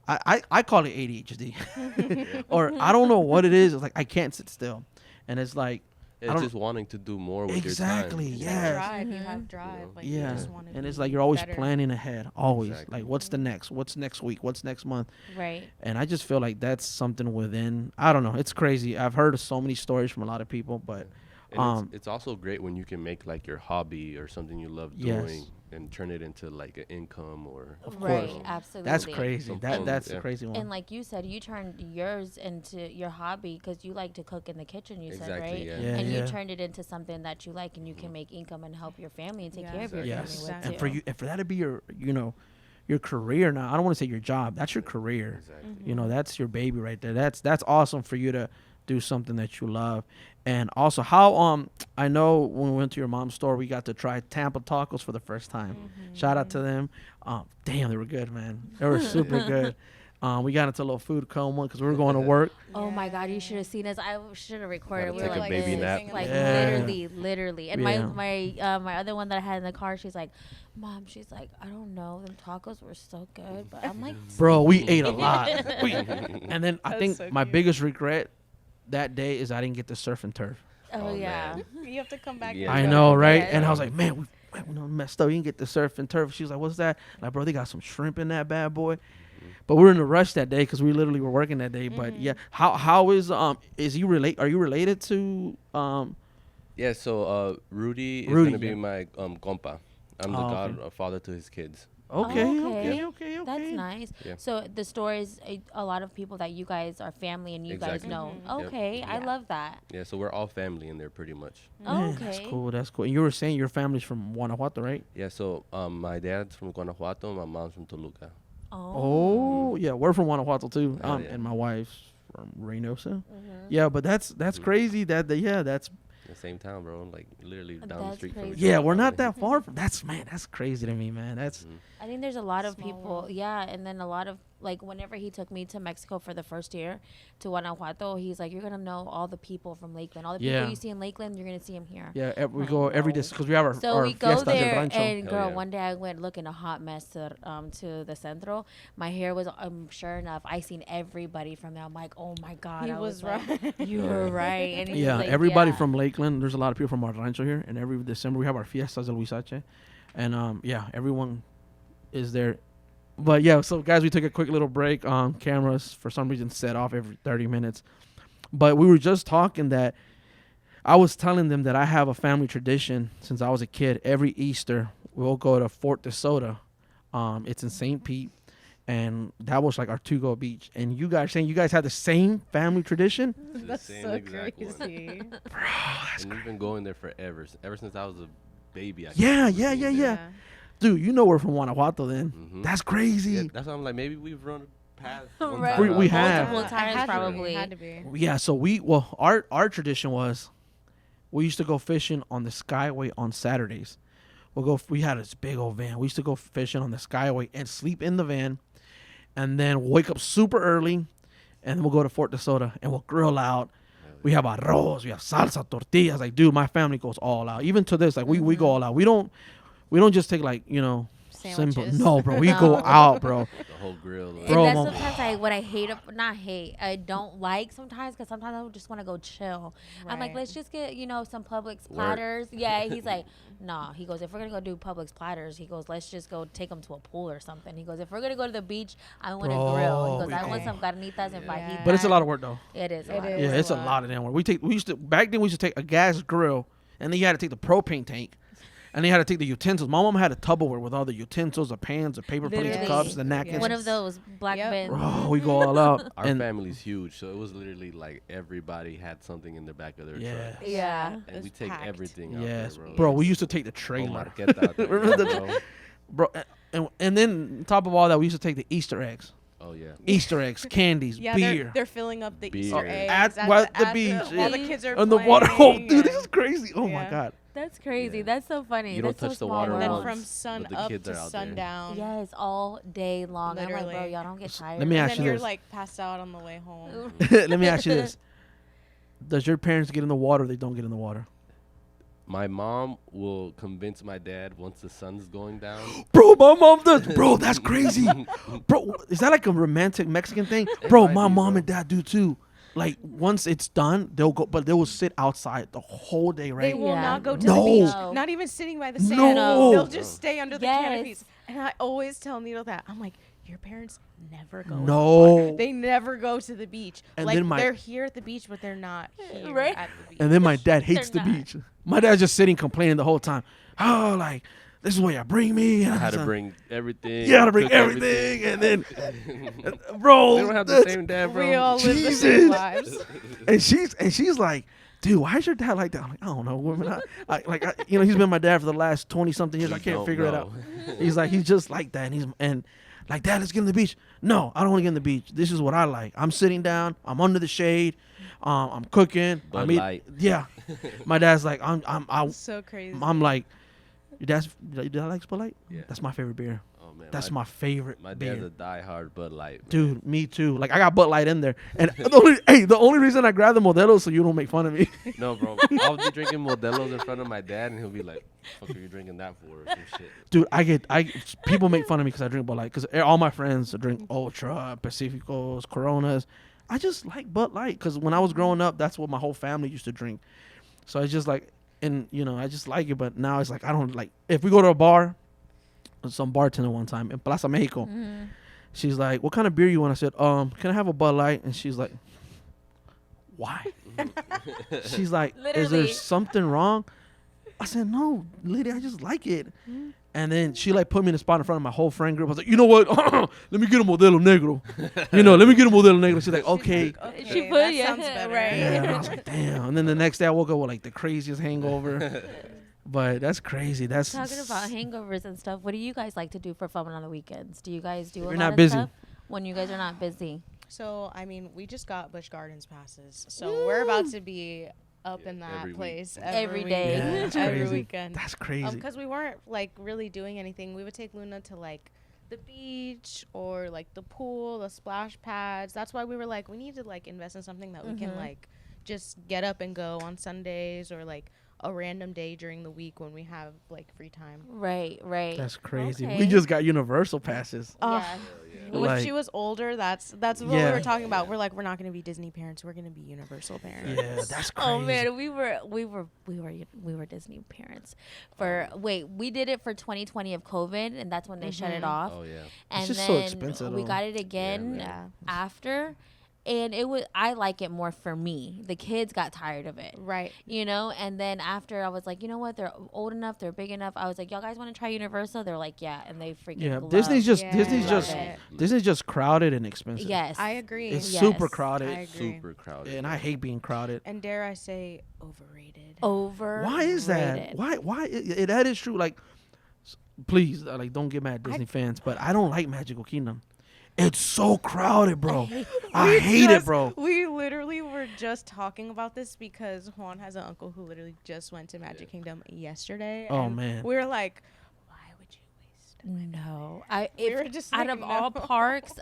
I call it ADHD, or I don't know what it is. It's like I can't sit still, and it's like It's just wanting to do more with exactly. your time. Yes. Drive, you have drive. Like, you Yeah, just wanna and it's be like you're always better. planning ahead. Always Exactly. like, what's the next? What's next week? What's next month? Right. And I just feel like that's something within. I don't know. It's crazy. I've heard of so many stories from a lot of people, but And it's also great when you can make like your hobby or something you love Yes. doing and turn it into like an income or Right, you know, absolutely. that's crazy. Some That's fun, a yeah. crazy one. And like you said, you turned yours into your hobby because you like to cook in the kitchen. You said, Exactly, right? yeah. Yeah, And yeah. you turned it into something that you like, and you can make income and help your family and take care of your Yes, family with and too. for you, and for that to be your, your career now. I don't want to say your job. That's your career. Exactly. That's your baby right there. That's awesome for you to do something that you love. And also, how I know when we went to your mom's store, we got to try Tampa tacos for the first time. Shout out to them. Damn, they were good, man. They were super good. We got into a little food coma because we were going to work. Oh my God, you should have seen us. I should have recorded. Gotta We were take a like baby this. nap. Like Yeah. literally. And Yeah. my other one that I had in the car, she's like, Mom, she's like, I don't know, them tacos were so good, but I'm like, Bro, we ate a lot. And then I think so my cute. biggest regret that day is I didn't get to surf and turf. oh, Oh, yeah. man. You have to come back. Yeah. I and know, go. right? Yeah. And I was like, man, we messed up. You didn't get the surf and turf. She was like, what's that? Like, bro, they got some shrimp in that bad boy. But we were in a rush that day because we literally were working that day. But yeah, how is you relate? Are you related to Yeah, so Rudy is Rudy, gonna be yeah. my compa. I'm the Oh, okay. godfather to his kids. Okay, Okay. okay. That's nice. Yeah. So the store is a lot of people that you guys are family and you guys Exactly. know. Yep. Okay, I love that. Yeah, so we're all family in there pretty much. Man, Okay. that's cool. That's cool. And you were saying your family's from Guanajuato, right? Yeah, so my dad's from Guanajuato, my mom's from Toluca. Oh, yeah, we're from Guanajuato too. Yeah. And my wife's from Reynosa. Yeah, but that's crazy. That's the same town, bro. Like literally down the That's street from crazy. each yeah, other, we're not probably. that far from. That's crazy to me, man. That's I think there's a lot of Small people, world. yeah, and then a lot of like whenever he took me to Mexico for the first year to Guanajuato, he's like, you're gonna know all the people from Lakeland, all the people Yeah. you see in Lakeland, you're gonna see him here. yeah. We go every day because we have So our we go fiestas del there, rancho. and Hell girl, yeah. one day I went looking a hot mess to the centro. My hair was, sure enough, I seen everybody from there. I'm like, oh my god, He I was like, right. You're right. And he Yeah, was like, everybody yeah. from Lakeland. There's a lot of people from our rancho here, and every December we have our fiestas del Huizache, and yeah, everyone is there. But yeah, so guys, we took a quick little break. Cameras for some reason set off every 30 minutes, but we were just talking that I was telling them that I have a family tradition since I was a kid. Every Easter we'll go to Fort DeSoto. It's in St. Pete, and that was like our to-go beach. And you guys saying you guys have the same family tradition? The That's same so exact one. crazy. And we've been going there forever. Ever since I was a baby. I Yeah, can't yeah, remember yeah, being yeah. there. Dude, you know we're from Guanajuato then. Mhm. That's crazy. Yeah, that's why I'm like, maybe we've run past. one Right. time. We have. Multiple It times had to be, probably. it had to be. Yeah, so our tradition was we used to go fishing on the Skyway on Saturdays. We had this big old van. We used to go fishing on the Skyway and sleep in the van, and then wake up super early, and then we'll go to Fort DeSoto and we'll grill out. We have arroz, we have salsa, tortillas. Like, dude, my family goes all out. Even to this, like we go all out. We don't just take like, simple. Sandwiches. No, bro, we go out, bro. The whole grill. And Bro, that's Mom. sometimes what I hate, not hate, I don't like sometimes because sometimes I just want to go chill. I'm like, Right. let's just get, some Publix Work. platters. Yeah, he's like, nah. He goes, if we're going to go do Publix platters, he goes, let's just go take them to a pool or something. He goes, if we're going to go to the beach, I want to grill. He Bro, goes, I want yeah. some carnitas and Yeah. fajitas. But it's a lot of work though. It is. A It lot. is. Yeah, it's a lot of damn work. Back then we used to take a gas grill, and then you had to take the propane tank, and then you had to take the utensils. My mom had a Tupperware with all the utensils, the pans, the paper plates, Literally. cups, the napkins. One of those black Yep. bins. Bro, we go all out. Our and family's huge, so it was literally like everybody had something in the back of their Yeah. truck. Yeah. And we It's take packed. everything out yes, there, bro, we used to take the Oh, trailer, marqueta out there, Remember yeah, the- bro. bro, and then on top of all that, we used to take the Easter eggs, Oh yeah. Easter eggs, candies, Yeah, beer. they're filling up the Beer. Easter eggs At the beach, while the yeah. kids are On the playing. water. Oh, dude, this and- is crazy. Oh my Yeah. god. That's crazy. Yeah. That's so funny. You don't That's so touch the small water And then world. once, from sun but the up kids to are out there. sundown. Yes, all day long. I'm like, bro, Literally. y'all don't get tired. Let me And ask then you you're this. like passed out on the way home. Let me ask you this: does your parents get in the water? Or they don't get in the water? My mom will convince my dad once the sun's going down. Bro, my mom does. Bro, that's crazy. Bro, is that like a romantic Mexican thing? Bro, might my be, mom bro. and dad do too. Like once it's done, they'll go, but they will sit outside the whole day, They right? will Yeah. not go to No. the beach. No. Not even sitting by the sand. No. They'll just stay under the Yes. canopies. And I always tell Nito that. I'm like, your parents never go. to the No. water. They never go to the beach. And like then they're here at the beach, but they're not here Right. at the beach. And then my dad hates the They're not. beach. My dad's just sitting complaining the whole time. Oh, like this is where you bring me. I had to bring everything. You gotta bring cook everything, and then, bro, They don't have the that's- same dad, bro. we all live the Jesus. same lives. and she's like, dude, why is your dad like that? I'm like, I don't know, women. He's been my dad for the last 20 something years. I You can't don't figure it know. out. He's like, he's just like that, and like, Dad, let's get in the beach. No, I don't want to get in the beach. This is what I like. I'm sitting down. I'm under the shade. I'm cooking. Bud I'm eating. Light. Yeah. My dad's like, So crazy. I'm like, your dad likes Bud Light? Yeah. That's my favorite beer. Oh man, That's my favorite my beer. dad's a diehard Bud Light. Man. Dude, me too. Like I got Bud Light in there, and the only reason I grabbed the Modelo is so you don't make fun of me. No, bro. I'll be drinking Modelo's in front of my dad, and he'll be like, "Fuck, are you drinking that for?" Or some shit. Dude, people make fun of me because I drink Bud Light. Because all my friends drink Ultra, Pacificos, Coronas. I just like Bud Light because when I was growing up, that's what my whole family used to drink. So it's just like, and I just like it. But now it's like I don't like. If we go to a bar, some bartender one time in Plaza Mexico, she's like, "What kind of beer you want?" I said, "Can I have a Bud Light?" And she's like, "Why?" She's like, "Is there Literally. something wrong?" I said, "No, lady, I just like it." And then she like put me in a spot in front of my whole friend group. I was like, "You know what? Let me get a Modelo Negro. Let me get a Modelo Negro." She's like, "Okay." She put- that yeah, sounds better. right. Yeah, and I was like, "Damn." And then the next day I woke up with like the craziest hangover. But that's crazy. That's talking about hangovers and stuff. What do you guys like to do for fun on the weekends? Do you guys do a You're lot not of busy. stuff when you guys are not busy? So, I mean, we just got Busch Gardens passes. So, we're about to be up in that every place Every day. Yeah, that's every crazy. weekend. That's crazy. Because we weren't, like, really doing anything. We would take Luna to, like, the beach or, like, the pool, the splash pads. That's why we were like, we need to, like, invest in something that we can, like, just get up and go on Sundays or, like, a random day during the week when we have, like, free time. Right. That's crazy. Okay. We just got Universal passes. Yeah. When Like- she was older, that's what we Yeah. were talking about. We're like, we're not going to be Disney parents. We're going to be Universal parents. Yeah, that's crazy. Oh man, we were Disney parents for we did it for 2020 of COVID, and that's when they shut it off. Oh yeah. And just then so expensive, we though. got it again Yeah. after, and I like it more for me. The kids got tired of it. Right. You know, and then after I was like, you know what? They're old enough. They're big enough. I was like, y'all guys want to try Universal? They're like, yeah, and they freaking Yeah, love Disney's just Yeah. Disney's Love just it. Disney's just crowded and expensive. Yes, I agree. It's Yes. super I crowded, agree. Super crowded. and I hate being crowded. And dare I say, overrated. over. Why is that? Why? That is true. Like, please, like, don't get mad at Disney fans, but I don't like Magical Kingdom. It's so crowded, bro. I hate it, bro. We literally were just talking about this because Juan has an uncle who literally just went to Magic Kingdom yesterday. Oh, and man. we were like, why would you waste? No, We were just out like, of all no. parks,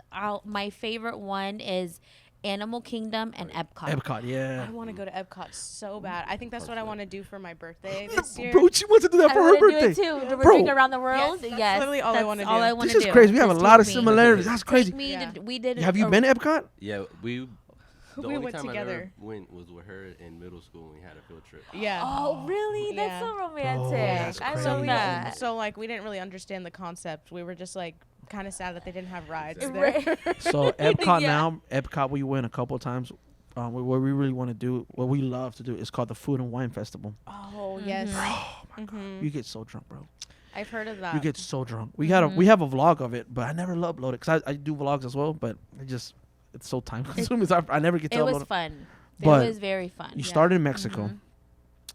my favorite one is Animal Kingdom and Epcot. Epcot, yeah. I want to go to Epcot so bad. I think that's what I want to do for my birthday this year. Bro, she wants to do that I for her want to do birthday. it too. Bro, Drink around the world. Yes, that's Yes, literally all I that's wanna all do. I want This to is crazy. We have a Just lot of take me. similarities. That's Take crazy. me Yeah. we did. Have you been to Epcot? Yeah, we. The We only went time I together. ever went was with her in middle school when we had a field trip. Yeah. Oh, really? That's Yeah. so romantic. that's I crazy. love that. So like we didn't really understand the concept. We were just like kind of sad that they didn't have rides Right. there. So Epcot Yeah. now, Epcot we went a couple of times. What we really want to do, what we love to do, is called the Food and Wine Festival. Oh yes. Oh my god, you get so drunk, bro. I've heard of that. You get so drunk. We have a vlog of it, but I never upload it because I do vlogs as well. But it's so time consuming. So I never get to It upload was it. fun. But it was very fun. You start in Mexico.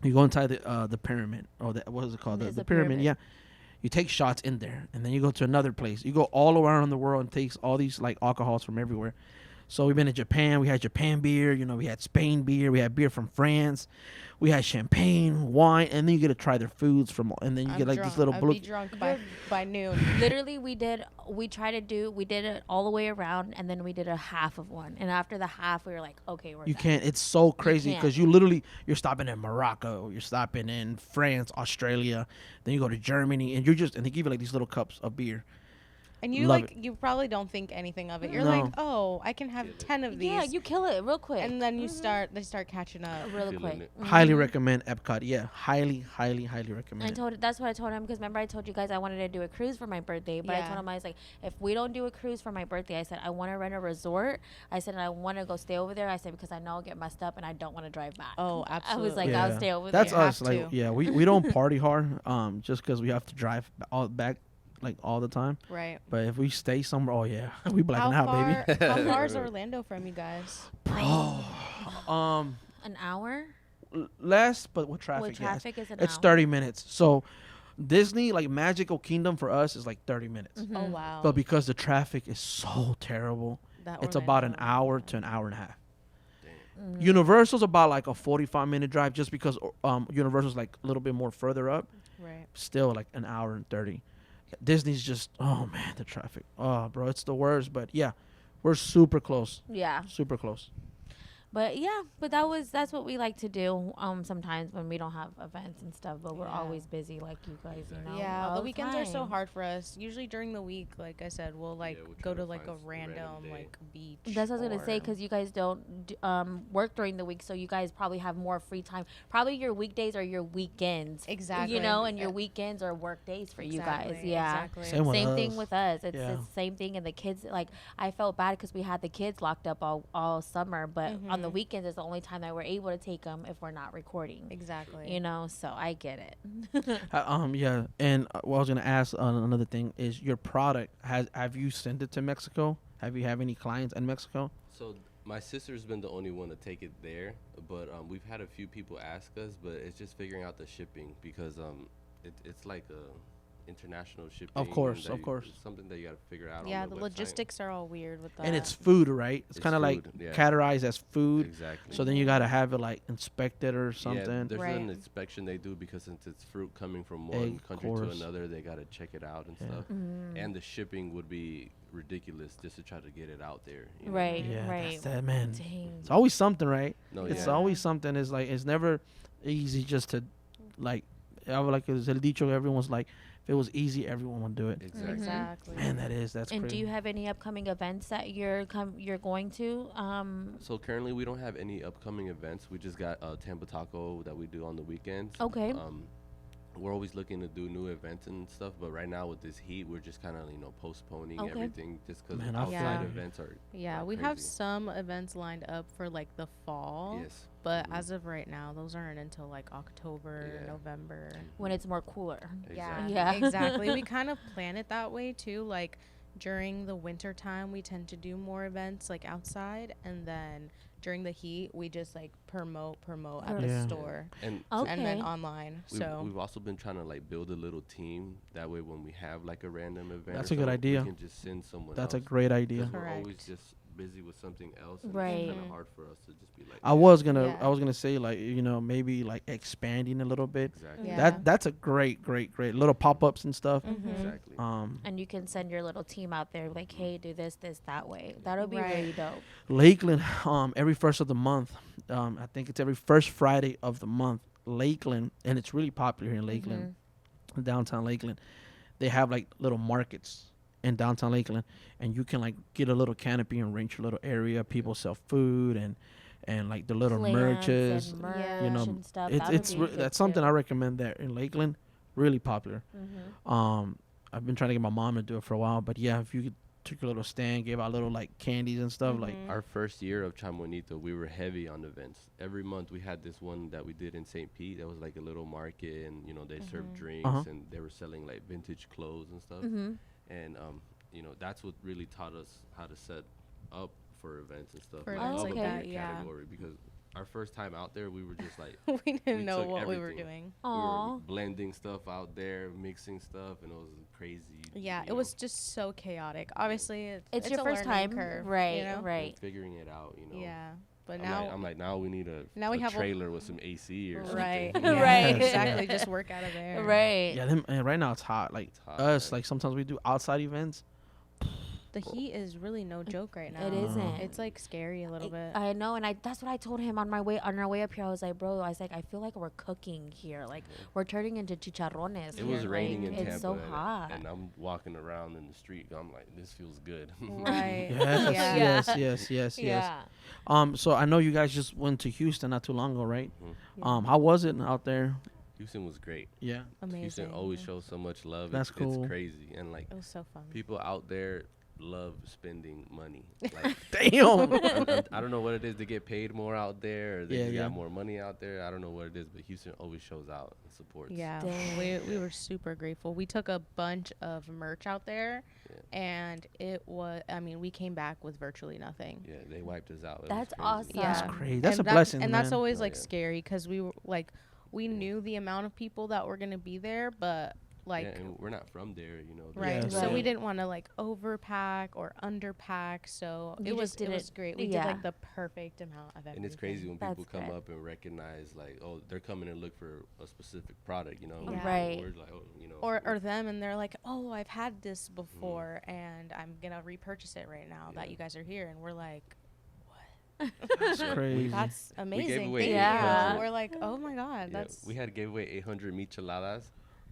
You go inside the pyramid, or what is it called? There's The a pyramid. pyramid. Yeah. You take shots in there, and then you go to another place. You go all around the world and takes all these like alcohols from everywhere. So we've been to Japan. We had Japan beer. You know, we had Spain beer. We had beer from France. We had champagne, wine, and then you get to try their foods from. And then you get like this little I'd blue. be drunk by noon. Literally, we did it all the way around, and then we did a half of one. And after the half, we were like, okay, we're You done. can't. It's so crazy can't. because you're stopping in Morocco, you're stopping in France, Australia, then you go to Germany, and they give you like these little cups of beer. And you Love like it. you probably don't think anything of it. You're No. like, oh, I can have 10 of these. Yeah, you kill it real quick. and then they start catching up. Real Feeling quick. it. Highly recommend Epcot. Yeah, highly recommend. That's what I told him, because remember I told you guys I wanted to do a cruise for my birthday, but I Yeah. told him, I was like, if we don't do a cruise for my birthday, I said I want to rent a resort. I said, and I want to go stay over there. I said, because I know I'll get messed up and I don't want to drive back. Oh, I absolutely. was like, Yeah. I'll stay over That's there. us. Have Like, to. yeah, we don't party hard, just because we have to drive all back like all the time. Right. But if we stay somewhere, oh yeah, we blacking How out, baby. far, how far is Orlando from you guys? Bro, An hour? less, but with traffic, With traffic, yes. is an It's hour. 30 minutes. So Disney, like Magical Kingdom for us is like 30 minutes. Mm-hmm. Oh wow. But because the traffic is so terrible, That it's about an Orlando. hour to an hour and a half. Mm-hmm. Universal's about like a 45-minute drive, just because Universal's like a little bit more further up. Right. Still like an hour and 30. Disney's just, oh man, the traffic. Oh, bro, it's the worst. But yeah, we're super close. Yeah. Super close. But yeah, that's what we like to do sometimes when we don't have events and stuff, but we're Yeah. always busy like you guys, you know. Yeah, all the weekends are so time. hard for us. Usually during the week, like I said, we'll like we'll go try to to like a find a random random day. like beach. That's what I was gonna say, or- because you guys don't work during the week, so you guys probably have more free time. Probably your weekdays are your weekends, Exactly. You know, and your weekends are work days for you guys. Exactly, Yeah, exactly. Same with same us. thing with us. It's Yeah. the same thing, and the kids. Like, I felt bad because we had the kids locked up all summer, but on the weekends is the only time that we're able to take them if we're not recording. Exactly. You know, so I get it. Yeah, and what I was gonna ask another thing is your product have you sent it to Mexico? Have you have any clients in Mexico? So My sister's been the only one to take it there, but we've had a few people ask us, but it's just figuring out the shipping because it's like a international shipping. Of course. It's something that you got to figure out. Yeah, on the the website. logistics are all weird with that. And it's food, right? It's kind of like categorized as food. Exactly. So then you got to have it like inspected or something. Yeah, there's Right. an inspection they do because since it's fruit coming from one country to another, they got to check it out and stuff. And the shipping would be ridiculous just to try to get it out there. You know? Right. Yeah, Right. that's that, man. Dang. It's always something, right? No, It's yeah. always something. It's like it's never easy just to like. I would like it's el dicho. Everyone's like, if it was easy, everyone would do it. Exactly. Man, that's And crazy. do you have any upcoming events that you're going to? So currently we don't have any upcoming events. We just got Tampa Taco that we do on the weekends. Okay. We're always looking to do new events and stuff, but right now with this heat, we're just kind of postponing Okay. everything just because Man, I outside feel you. events are Yeah, are we have crazy. some events lined up for like the fall. Yes. But Mhm. as of right now, those aren't until like October, Yeah. November. When it's more cooler. Yeah, Exactly. Yeah. exactly. We kind of plan it that way too. Like during the winter time, we tend to do more events like outside, and then during the heat, we just like promote at the Yeah. store, And Okay. and then online. we've also been trying to like build a little team. That way, when we have like a random event, That's or a good something, idea. We can just send someone. That's a else. great idea. 'Cause we're always Correct. just busy with something else. And Right. It's kind of hard for us to just be like. I was gonna Yeah. say like maybe like expanding a little bit. Exactly. Yeah. That's a great little pop ups and stuff. Exactly. And you can send your little team out there like, hey, do this, that way. That'll be Right. really dope. Lakeland, every first of the month, I think it's every first Friday of the month. Lakeland, and it's really popular here in Lakeland, downtown Lakeland. They have like little markets in downtown Lakeland, and you can like get a little canopy and rent your little area. People sell food and like the little Plants merches. and merch Yeah. You know, and stuff. it's that's something I recommend there in Lakeland. Really popular. I've been trying to get my mom to do it for a while, but yeah, if you could took a little stand, gave out little like candies and stuff like. Our first year of ChamoyNito, we were heavy on events. Every month we had this one that we did in St. Pete. That was like a little market, and they served drinks and they were selling like vintage clothes and stuff. And that's what really taught us how to set up for events and stuff. For like events of like a that, bigger yeah. category, because our first time out there, we were just like we didn't we know took what we were everything. doing. we were Aw. blending stuff out there, mixing stuff, and it was crazy. Yeah, you it know, was just so chaotic. Obviously, It's it's your a first learning time, curve, right? you know? Right. and figuring it out. Yeah, but I'm now like, I'm like, now we need a Now we have a- trailer with some AC or right, something. yeah, Right. exactly. Just work out of there. Right. Yeah, and right now it's hot. Like hot, us, man. like sometimes we do outside events. The heat is really no joke right now. It isn't. It's like scary a little bit. I know, and that's what I told him on our way up here. I was like, bro, I feel like we're cooking here. Like we're turning into chicharrones. It was here. raining like, in Tampa. It's so hot. And I'm walking around in the street. I'm like, this feels good. Right. Yes, Yeah. yes. Yeah. So I know you guys just went to Houston not too long ago, right? Yeah. How was it out there? Houston was great. Yeah. Amazing. Houston always shows so much love. That's cool. It's crazy. And like It was so fun. people out there love spending money. Like Damn. I don't know what it is. They get paid more out there, or they Yeah, just yeah. got more money out there. I don't know what it is, but Houston always shows out and supports. Yeah, Dang. we were super grateful. We took a bunch of merch out there, and it was. I mean, we came back with virtually nothing. Yeah, they wiped us out. It was That's crazy. awesome. That's Yeah. crazy. That's And a blessing, and that's man. always Oh, like yeah. scary because we were like, we knew the amount of people that were gonna be there, but like. Yeah, and we're not from there, Right, Yeah, so right. we didn't want to like overpack or underpack, so You it was just did it- great. We yeah. did like the perfect amount of everything. And it's crazy when That's people come good. up and recognize, like, oh, they're coming and look for a specific product, Yeah. Right. We're like, oh, or them, and they're like, oh, I've had this before, and I'm gonna repurchase it right now that Yeah. you guys are here, and we're like, That's crazy. that's amazing. away Thank you. 800. We're like, oh my god, yeah, that's we had gave away 800 micheladas,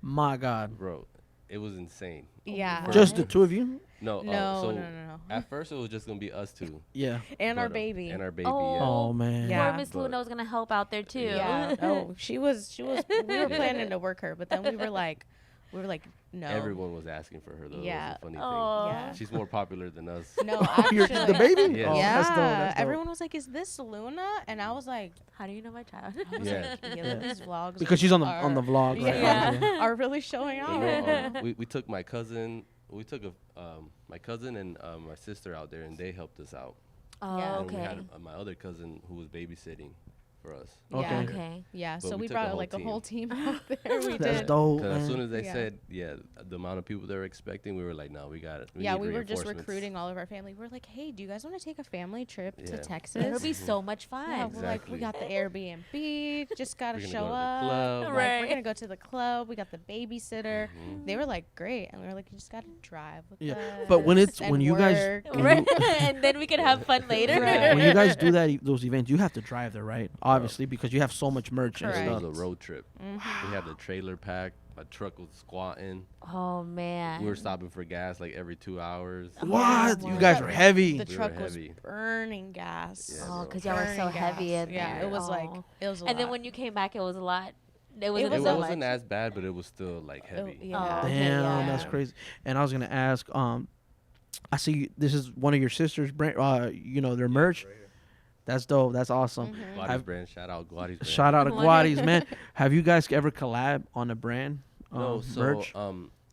My God. bro. It was insane. yeah. Just the two of you? No, no. At first, it was just gonna be us two. Yeah. And our But, baby. And our baby. Oh. Yeah. Oh man. Yeah. Poor Miss But- Luna was gonna help out there too. Yeah. Oh, she was. We were planning to work her, but then we were like, no. Everyone was asking for her though. Yeah. It was a funny Aw. Yeah. thing. She's more popular than us. No, You're actually. the baby? Yeah. Oh, Yeah. that's dope. That's dope. Everyone was like, "Is this Luna?" And I was like, How do you know my child? I was Yeah. like, yeah, these vlogs Because she's on the are- vlog, right? Yeah. are really showing You out. know, we took my cousin. We took my cousin and my sister out there, and they helped us out. Oh, Yeah. And we okay. had my other cousin who was babysitting for us. Okay. Yeah. Okay. Yeah, But so we we took a brought whole like a team. whole team out there. We That's did. dope. Because as man. soon as they Yeah. said, the amount of people they were expecting, we were like, no, we got it. Yeah, need we were just reinforcements. recruiting all of our family. We're like, hey, do you guys want to take a family trip to Yeah. Texas? It'll be so much fun. Yeah, we're like, we Exactly. got the Airbnb, just gotta We're gonna show go to the up. club. Like, Right. we're gonna go to the club. We got the babysitter. Mhm. They were like, great, and we were like, you just gotta drive with Yeah. us. But when it's- and when you guys- work. when Right. And then we can have fun later. Right. When you guys do those events, you have to drive there, right? Obviously, because you have so much merch and Correct. It stuff. was a road trip. Mhm. We had the trailer packed. My truck was squatting. Oh man. We were stopping for gas like every 2 hours. What? Yeah. You guys were heavy. The We were truck was heavy. burning gas. Yeah, Oh, bro. because y'all were so Burning heavy gas. in Yeah, there. it was like Oh. it was a And then lot. when you came back, it was a lot. It It wasn't was It so wasn't much. as bad, but it was still like heavy. yeah. Oh, okay, Damn, yeah. that's crazy. And I was gonna ask, I see this is one of your sisters' brand. You know their merch. That's dope. That's awesome. Mhm. Guadi's I've- brand. Shout out Guadi's brand. Shout out to Guadi's. Guadi's, man. Have you guys ever collab on a brand? No, so merch.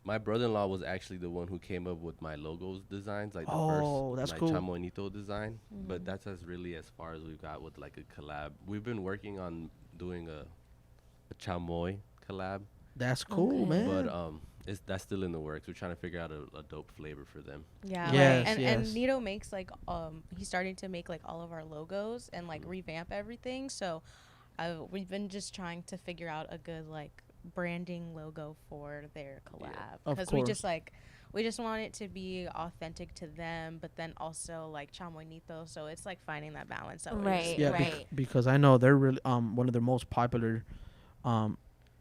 my brother-in-law was actually the one who came up with my logos designs, like the Oh, first that's my cool. ChamoyNito design. But that's really as far as we've got with like a collab. We've been working on doing a Chamoy collab, That's cool, Okay. man. but that's still in the works. We're trying to figure out a dope flavor for them. Yeah, Yes, and yes. Nito makes like he's starting to make like all of our logos and like revamp everything. So we've been just trying to figure out a good like branding logo for their collab Of because we course. just like we just want it to be authentic to them, but then also like ChamoyNito. So it's like finding that balance. Always. Right. Yeah, right. because I know they're really one of their most popular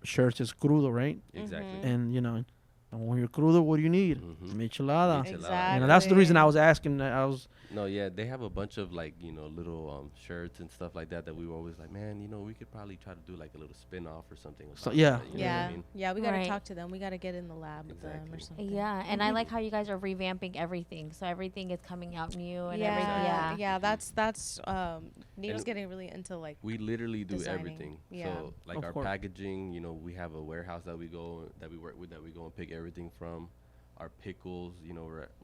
shirts is crudo, right? Exactly. And you know, when you're crudo, what do you need? Mhm. Michelada. Exactly. You know, that's the reason I was asking. I was No, yeah, they have a bunch of like little shirts and stuff like that we were always like, man, we could probably try to do like a little spin-off or something. So, about yeah. that, you know what I Yeah, mean? yeah, we gotta Right. talk to them. We gotta get in the lab with them or Exactly. something. Yeah, and I like how you guys are revamping everything. So everything is coming out new and yeah, everything. Yeah. yeah. That's Nito's And getting really into like We literally do Designing, everything. yeah. So like Of our course. packaging, we have a warehouse that we work with, that we go and pick everything from. Our pickles,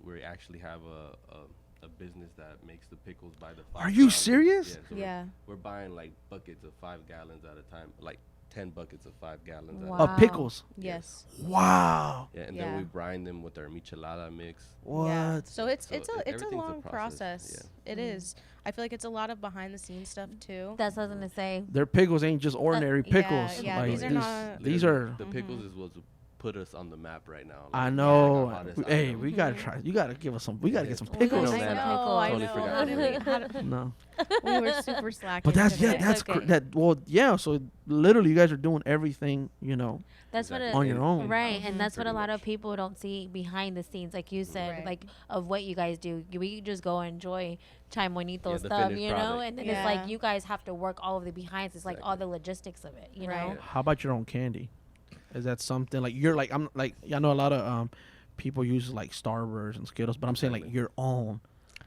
we actually have a business that makes the pickles by the 5 Are you gallons. serious? Yeah, so Yeah. we're buying like buckets of 5 gallons at a time, like 10 buckets of 5 gallons at a Wow. time. Of pickles. yes. Wow. Yeah, and Yeah. then we brine them with our michelada mix. What? Yeah. So it's So it's a everything's a long process, process. It is. I feel like it's a lot of behind the scenes stuff too. That's what I was gonna say. Their pickles ain't just ordinary yeah, pickles. yeah, Like, these are not- these Literally, are. the pickles is what's put us on the map right now. I Like, know. like our hottest Hey, item. we gotta try. You gotta give us some. We gotta get some We pickles. gotta No, get man, some I pickles. totally forgot. No, we were super slacking. but that's today. that's okay. that. Well, yeah. So literally, you guys are doing everything. That's what Exactly. On your own. Right, and that's what a Pretty lot much. of people don't see behind the scenes, like you said, Right. like of what you guys do. We just go enjoy ChamoyNito Yeah, the stuff, finished you know, product. and then Yeah. it's like you guys have to work all of the behinds. It's like all the logistics of it, you know. Right. How about your own candy? Is that something like you're like I'm like I know a lot of people use like Starburst and Skittles, but I'm saying like Exactly. your own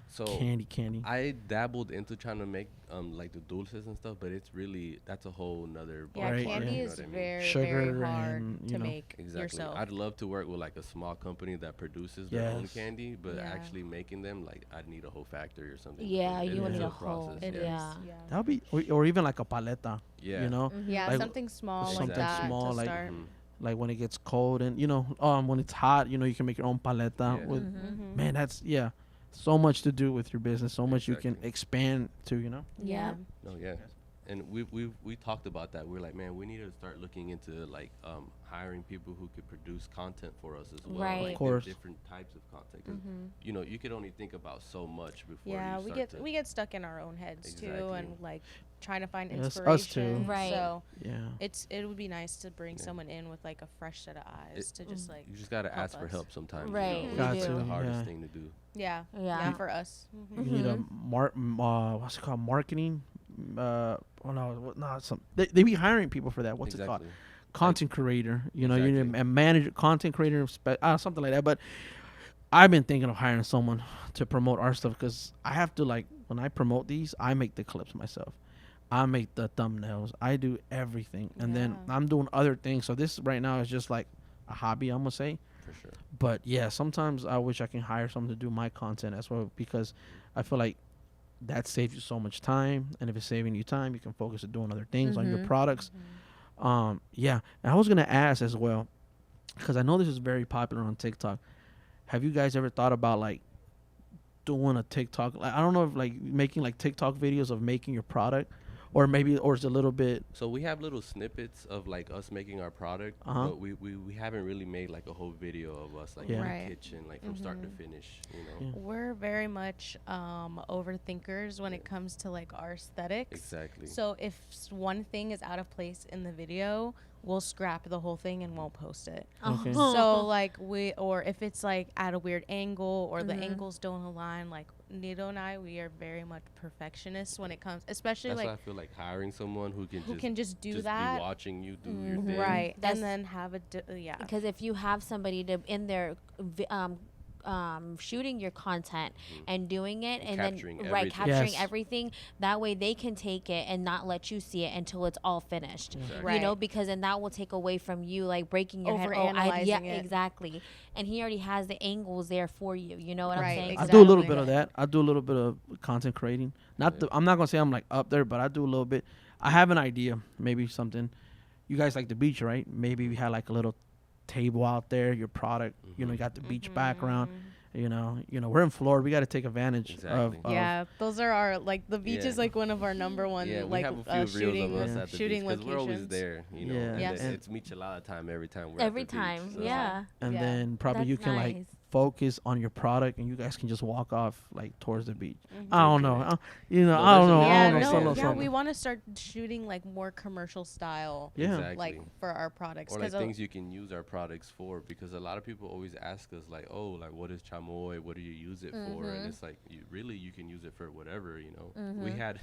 So candy. I dabbled into trying to make like the dulces and stuff, but that's a whole nother Yeah, Right, candy yeah. is You know what I mean? very Sugar very hard and, to you know. make Exactly. yourself. I'd love to work with like a small company that produces their own Yes. candy, but Yeah. actually making them, like, I'd need a whole factory or something. Yeah, because you would is need a whole- process, It is. yeah. Yeah. That would be or even like a paleta. Yeah. You know, Yeah, Like, something small something like that small, to like- start. Mhm. like when it gets cold and when it's hot, you can make your own paleta. Yeah. With Mhm. man, that's so much to do with your business. So much you can Exactly. expand to. Yeah. No, yeah. And we talked about that. We're like, man, we need to start looking into like hiring people who could produce content for us as well. Right. Like, Of course. different types of content. 'Cause, Mhm. you could only think about so much before Yeah, you we start get we get stuck in our own heads too, Exactly. and like trying to find Yeah, that's inspiration. us too. Right. So Yeah. it would be nice to bring Yeah. someone in with like a fresh set of eyes to just like You just gotta help ask for us. help sometimes. Right, You know, Got which is to, the hardest yeah. thing to do. yeah Yeah. for us. You need a what's it called, marketing. They be hiring people for that. What's it called? Exactly. Content creator. You need Exactly. a manager, content creator, something like that. But I've been thinking of hiring someone to promote our stuff because I have to, like, when I promote these, I make the clips myself. I make the thumbnails. I do everything, and then Yeah. I'm doing other things. So this right now is just like a hobby, I'm gonna say. For sure. But yeah, sometimes I wish I can hire someone to do my content as well because I feel like that saves you so much time. And if it's saving you time, you can focus on doing other things on your products. Yeah. And I was gonna ask as well, because I know this is very popular on TikTok. Have you guys ever thought about like doing a TikTok? Like, I don't know if like making like TikTok videos of making your product, or maybe, or it's a little bit. So we have little snippets of like us making our product, but we haven't really made like a whole video of us like in the kitchen, like from start to finish. You know, we're very much overthinkers when it comes to like our aesthetics. Exactly. So if one thing is out of place in the video, we'll scrap the whole thing and won't post it. Okay. So like or if it's like at a weird angle or the angles don't align, like Nito and I, we are very much perfectionists when it comes, especially that's like why I feel like hiring someone who can just do that, be watching you do your thing. right, and then have a because if you have somebody to in there shooting your content and doing it and capturing everything, that way they can take it and not let you see it until it's all finished. Exactly. You know, because then that will take away from you like breaking your head. It. Exactly. And he already has the angles there for you. You know what I'm saying? Exactly. I do a little bit of that. I do a little bit of content creating. I'm not gonna say I'm like up there, but I do a little bit. I have an idea, maybe something. You guys like the beach, right? Maybe we had like a little table out there, your product, you know, you got the beach background, you know, we're in Florida, we got to take advantage of those are our, like, the beach is like one of our number one, like, we have a few shooting reels of us at the shooting beach, 'cause locations. we're always there, you know, and it's michelada time every time we're at the beach, so. And then probably you can like focus on your product and you guys can just walk off like towards the beach. I don't know. You know, I don't know. We want to start shooting like more commercial style. Exactly. Like for our products. Or like things you can use our products for, because a lot of people always ask us like, oh, like what is chamoy? What do you use it for? And it's like, you can use it for whatever, you know. We had,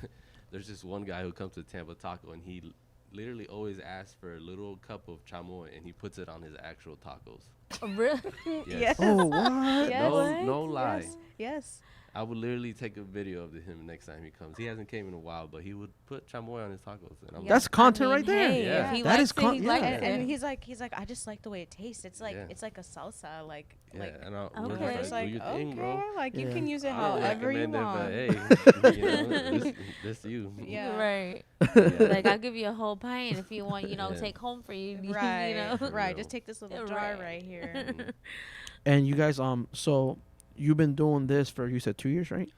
there's this one guy who comes to Tampa Taco and he literally always asks for a little cup of chamoy and he puts it on his actual tacos. Really? Yes. Oh, what? Yes. No lie. Yes. I would literally take a video of him next time he comes. He hasn't came in a while, but he would put chamoy on his tacos. And that's content right there. Hey, that is content. And he's like, I just like the way it tastes. It's like it's like a salsa, like and okay, it's like, do your thing, bro. Like you can use it however you want. But hey, you know, this you. Yeah. Right. Like I'll give you a whole pint if you want, you know, take home for you. Right. You know? Right. Just take this little jar right here. And you guys, so you've been doing this for, you said 2 years, right?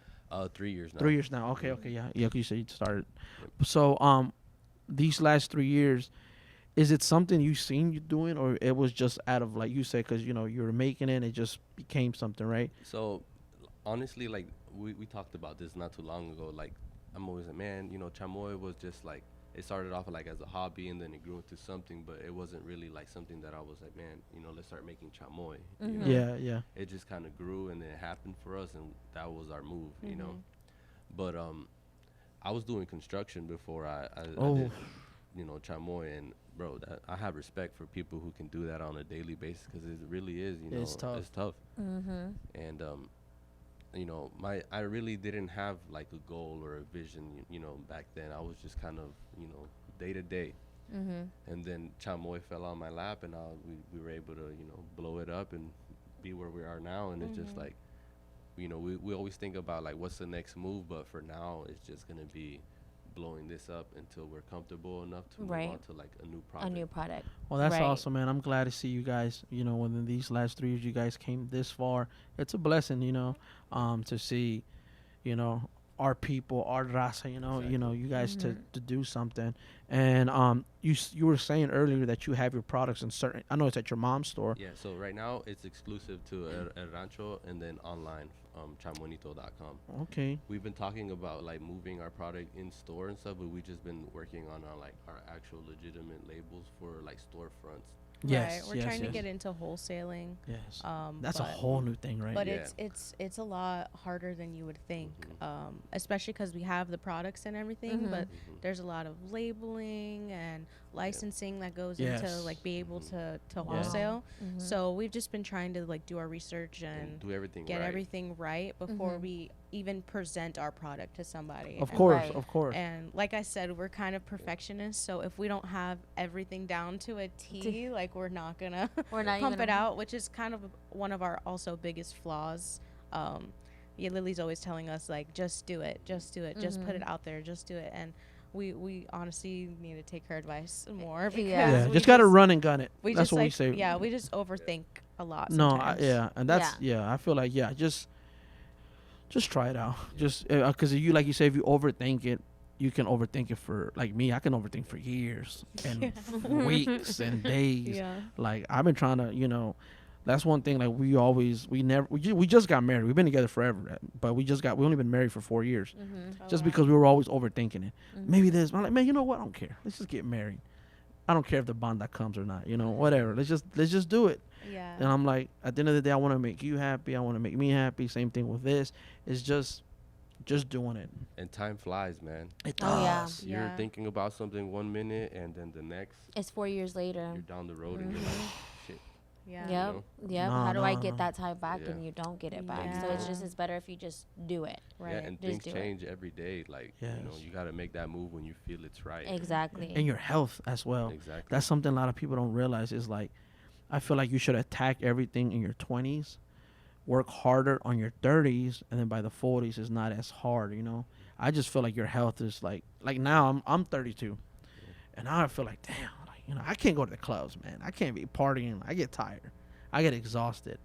3 years now. 3 years now. Okay. Yeah. You said you started. So, these last 3 years, is it something you seen you doing, or it was just out of, like you said, because, you know, you were making it and it just became something, right? So, honestly, like, we talked about this not too long ago. Like, I'm always like, man, you know, chamoy was just like, it started off like as a hobby and then it grew into something, but it wasn't really like something that I was like, man, you know, let's start making chamoy. You know? Yeah. It just kind of grew and then it happened for us, and that was our move, you know. But I was doing construction before I did, you know, chamoy, and bro, I have respect for people who can do that on a daily basis, because it really is, you know, it's tough. And you know, I really didn't have like a goal or a vision, you know, back then. I was just kind of, you know, day to day. And then chamoy fell on my lap, and we were able to, you know, blow it up and be where we are now. And it's just like, you know, we always think about like what's the next move, but for now it's just gonna be blowing this up until we're comfortable enough to move on to like a new product. Well, that's awesome, man. I'm glad to see you guys, you know, within these last 3 years you guys came this far. It's a blessing, you know, to see, you know, our people, our raza, you know, you guys to do something. And you were saying earlier that you have your products in certain, I know it's at your mom's store. Yeah, so right now it's exclusive to El Rancho, and then online, ChamoyNito.com. Okay. We've been talking about like moving our product in store and stuff, but we've just been working on our actual legitimate labels for like storefronts. Yes, we're trying to get into wholesaling. Yes, that's a whole new thing, right? But it's a lot harder than you would think, especially because we have the products and everything. But there's a lot of labeling and licensing that goes into like be able to wholesale. So we've just been trying to like do our research and do everything get everything right before we even present our product to somebody. Of course. And like I said, we're kind of perfectionists, so if we don't have everything down to a T, like we're not gonna pump it out, which is kind of one of our also biggest flaws. yeah, Lily's always telling us like, just do it, just Mm-hmm. put it out there, just do it. And we honestly need to take her advice more, because Yeah. Just gotta run and gun it. we That's just what we like, say. yeah, we just overthink a lot No, sometimes. and that's I feel like just try it out. Just because you, like you say, if you overthink it, you can overthink it for, like me, I can overthink for years and weeks and days. Yeah. Like I've been trying to, that's one thing. Like we just got married. We've been together forever, but we only been married for 4 years, just because we were always overthinking it. Maybe this. I'm like, man, you know what? I don't care. Let's just get married. I don't care if the bond that comes or not. Whatever. Let's just do it. Yeah. And I'm like, at the end of the day, I want to make you happy. I want to make me happy. Same thing with this. It's just doing it. And time flies, man. It Oh, yeah. does. You're thinking about something 1 minute, and then the next, It's 4 years later. you're down the road, and you're like, shit. Yeah. Yep. know? Yep. No, How do I no, get no. that time back? Yeah. And you don't get it back. So Yeah. it's better if you just do it. Right. Yeah, and Just things do it. change every day. Like, Yes. you got to make that move when you feel it's right. Exactly. And your health as well. Exactly. That's something a lot of people don't realize. Is like, I feel like you should attack everything in your 20s, work harder on your 30s, and then by the 40s it's not as hard. I just feel like your health is like now I'm 32, and now I feel like, damn, I can't go to the clubs, man. I can't be partying. I get tired. I get exhausted.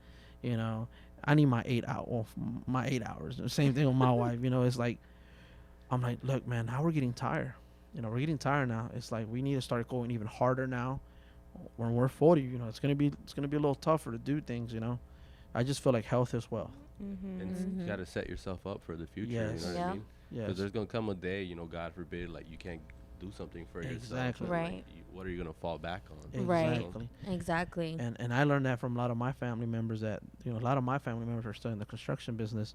I need my 8 hours. The same thing with my wife. It's like, I'm like, look, man, now we're getting tired. We're getting tired now. It's like we need to start going even harder now. When we're 40, it's gonna be a little tougher to do things. I just feel like health as well. And you got to set yourself up for the future. Yes. You know what I mean? Yes. Because there's going to come a day, God forbid, like you can't do something for yourself. Exactly. and, Right. Like, what are you going to fall back on? Right. Exactly. Exactly. And I learned that from a lot of my family members that, a lot of my family members are still in the construction business,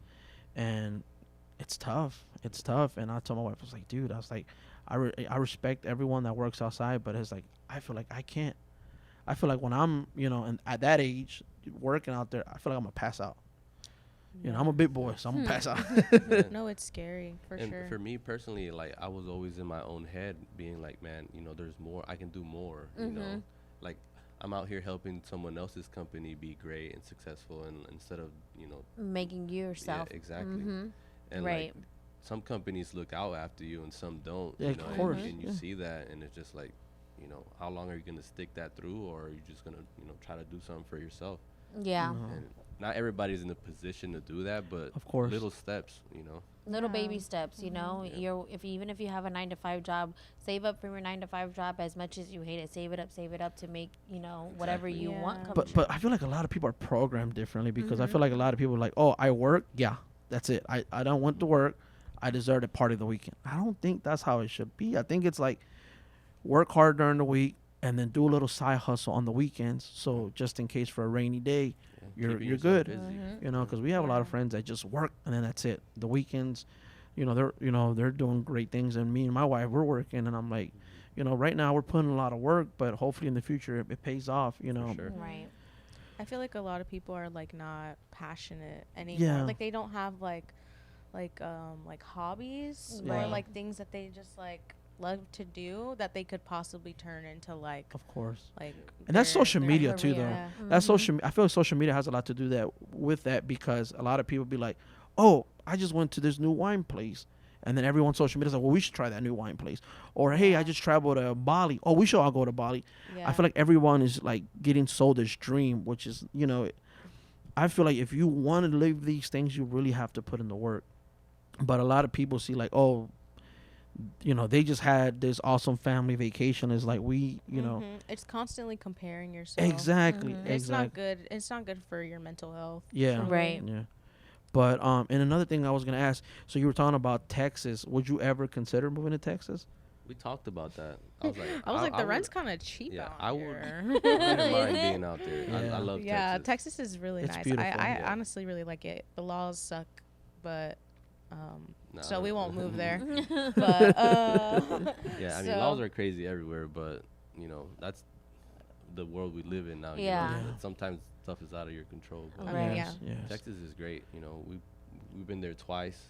and it's tough. It's tough. And I told my wife, I was like, dude, I respect everyone that works outside, but it's like, I feel like I can't. I feel like when I'm, and at that age, working out there, I feel like I'm going to pass out. I'm a big boy, so I'm going to pass out. No, it's scary for And sure. for me personally, like I was always in my own head being like, man, there's more, I can do more, like I'm out here helping someone else's company be great and successful, and instead of, Making you yourself. Yeah, exactly. And Right. like some companies look out after you and some don't, Yeah, of course. and you see that, and it's just like, how long are you going to stick that through, or are you just going to, try to do something for yourself? Yeah. And not everybody's in a position to do that, but Of course. little steps, Little Yeah. baby steps, Yeah. even if you have a 9 to 5 job, save up for your 9 to 5 job as much as you hate it. Save it up to make whatever you Yeah. want come But true. but I feel like a lot of people are programmed differently, because I feel like a lot of people are like, oh, I work, yeah, that's it. I don't want to work. I deserve to party the weekend. I don't think that's how it should be. I think it's like work hard during the week and then do a little side hustle on the weekends. So just in case for a rainy day, you're Keeping yourself good. busy. Because we have a lot of friends that just work and then that's it. The weekends, they're doing great things, and me and my wife, we're working, and I'm like, right now we're putting a lot of work, but hopefully in the future it pays off. For sure. Right. I feel like a lot of people are like not passionate anymore. Yeah. Like they don't have like hobbies Yeah. or like things that they just like love to do that they could possibly turn into like Of course. like And that's their- social their media too, though. career. That's social. I feel like social media has a lot to do with that, because a lot of people be like, "Oh, I just went to this new wine place," and then everyone on social media is like, "Well, we should try that new wine place," or "Hey, I just traveled to Bali. Oh, we should all go to Bali." Yeah. I feel like everyone is like getting sold this dream, which is, I feel like if you want to live these things, you really have to put in the work. But a lot of people see like, oh, they just had this awesome family vacation. It's like It's constantly comparing yourself. exactly, It's not exactly. good. It's not good for your mental health. Yeah. Right. Yeah. But and another thing I was gonna ask. So you were talking about Texas. Would you ever consider moving to Texas? We talked about that. I was like, The rent's kind of cheap yeah, out I would- here. I wouldn't mind being out there. Yeah. I love Yeah, Texas. Texas is really It's nice. beautiful. I Yeah. honestly really like it. The laws suck, but Nah, so I we don't- won't move there. But Yeah, I mean, so- laws are crazy everywhere, but that's the world we live in now. you know, Yeah. Yeah. that sometimes stuff is out of your control. But I mean, Yes, yes. Texas is great. We've been there twice.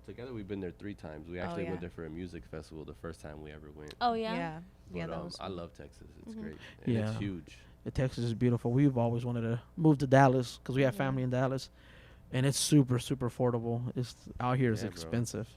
Together we've been there 3 times. We actually yeah. went there for a music festival the first time we ever went. Oh yeah. yeah, But, that was. I love Texas. It's Mhm. great. And Yeah. it's huge. Texas is beautiful. We've always wanted to move to Dallas because we have family in Dallas. and it's super super affordable. It's out here is Yeah, bro. expensive.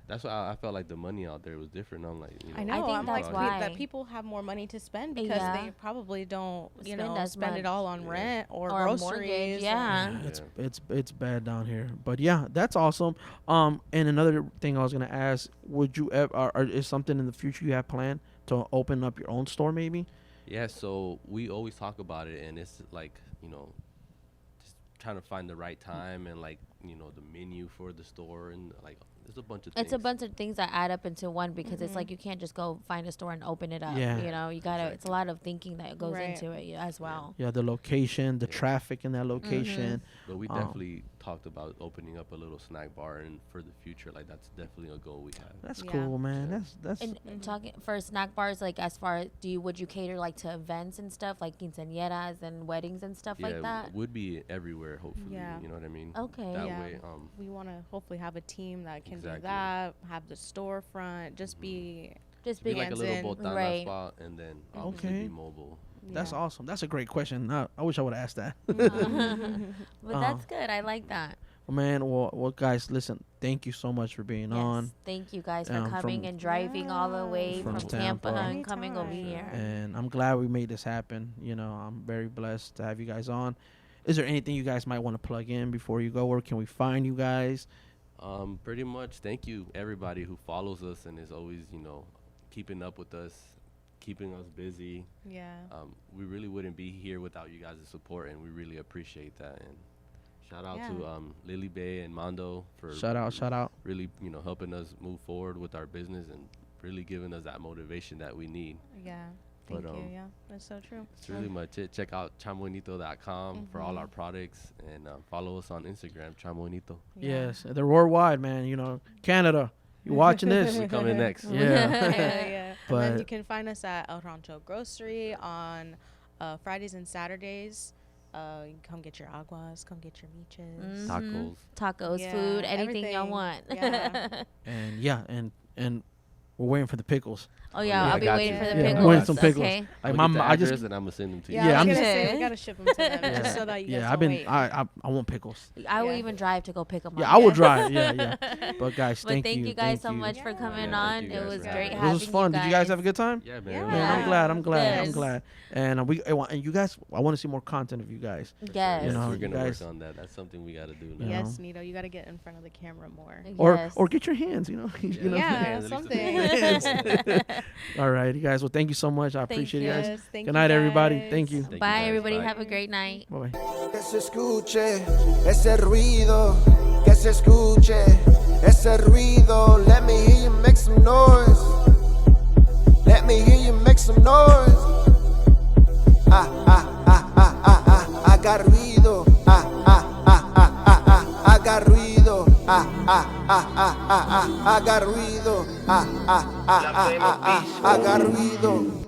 That's why I felt like the money out there was different. I'm like, I know. I think I'm that's like why. that people have more money to spend because Yeah. they probably don't, you Spend know, as spend it much. all on Yeah. rent or Or a groceries. mortgage, yeah. Yeah, it's bad down here. But yeah, that's awesome. And another thing I was gonna ask, would you ever, or is something in the future you have planned to open up your own store maybe? Yeah, so we always talk about it, and it's like, just trying to find the right time and like, the menu for the store and like there's a bunch of things. It's a bunch of things that add up into one because it's like you can't just go find a store and open it up. Yeah. You know, you gotta. It's a lot of thinking that goes into it as well. Yeah, the location, the traffic in that location. But we definitely talked about opening up a little snack bar, and for the future, like that's definitely a goal we have. That's Yeah. cool, man. That's And talking for snack bars, like as far as would you cater like to events and stuff like quinceañeras and weddings and stuff like that? Would be everywhere, hopefully. Yeah. You know what I mean? Okay. That Yeah. way, We want to hopefully have a team that can do Exactly. that, have the storefront, just be Just be be like a little Hands-in. botana Right. spot, and then obviously Okay. be mobile. that's yeah. awesome. That's a great question. I wish I would have asked that. But that's good. I like that. Man, well, guys, listen. Thank you so much for being on. Thank you guys for from- coming and driving all the way From from, Tampa. Tampa and coming over Anytime. here. And I'm glad we made this happen. I'm very blessed to have you guys on. Is there anything you guys might want to plug in before you go? Where can we find you guys? Pretty much. Thank you everybody who follows us and is always, keeping up with us, keeping us busy. Yeah. We really wouldn't be here without you guys' support, and we really appreciate that. And shout out Yeah. to Lily Bay and Mondo for Shout out. really, helping us move forward with our business and really giving us that motivation that we need. Yeah. But, Thank you. Yeah. That's so true. That's really much it. Check out ChamoyNito.com for all our products, and follow us on Instagram, ChamoyNito. Yeah. Yes, they're worldwide, man. Canada, you watching this? We're coming next. Yeah. Yeah. And then But- you can find us at El Rancho Grocery on Fridays and Saturdays. You can come get your aguas, come get your miches. Tacos. Tacos, Yeah, food, anything y'all everything. want. Yeah. And we're waiting for the pickles. Oh yeah, yeah, I'll I be got waiting you. for the Yeah, pickles. waiting some pickles. Okay. Like I'm I just and I'm gonna send them to Yeah, you. Yeah, I I'm was gonna just- say we gotta ship them to them just so that you guys I've don't been wait. I want pickles. I will Yeah. even drive to go pick them up. Yeah, I will drive. Yeah. But guys, But thank thank you. you guys thank so you. much for Yeah. coming Yeah, on. thank you It guys was for great having having us. This was fun. Did you guys have a good time? Yeah, man. Yeah. it was Man, I'm great. glad. I'm glad. I'm Yes. glad. And and you guys, I want to see more content of you guys. Yes. You know, we're you gonna guys- work on that. That's something we gotta do now. Yeah. Yes, Nito, you gotta get in front of the camera more. Or get your hands. You know. Yeah, At least something. All right, you guys. Well, thank you so much. I Thank appreciate you guys. Yes, thank Good you night, everybody. guys. Thank you. Thank you Bye, guys. everybody. Bye. Have a great night. Bye bye. Que se escuche ese ruido, que se escuche ese ruido. Let me hear you make some noise. Let me hear you make some noise. I got ruido. I got ruido. I got ruido. I got ruido.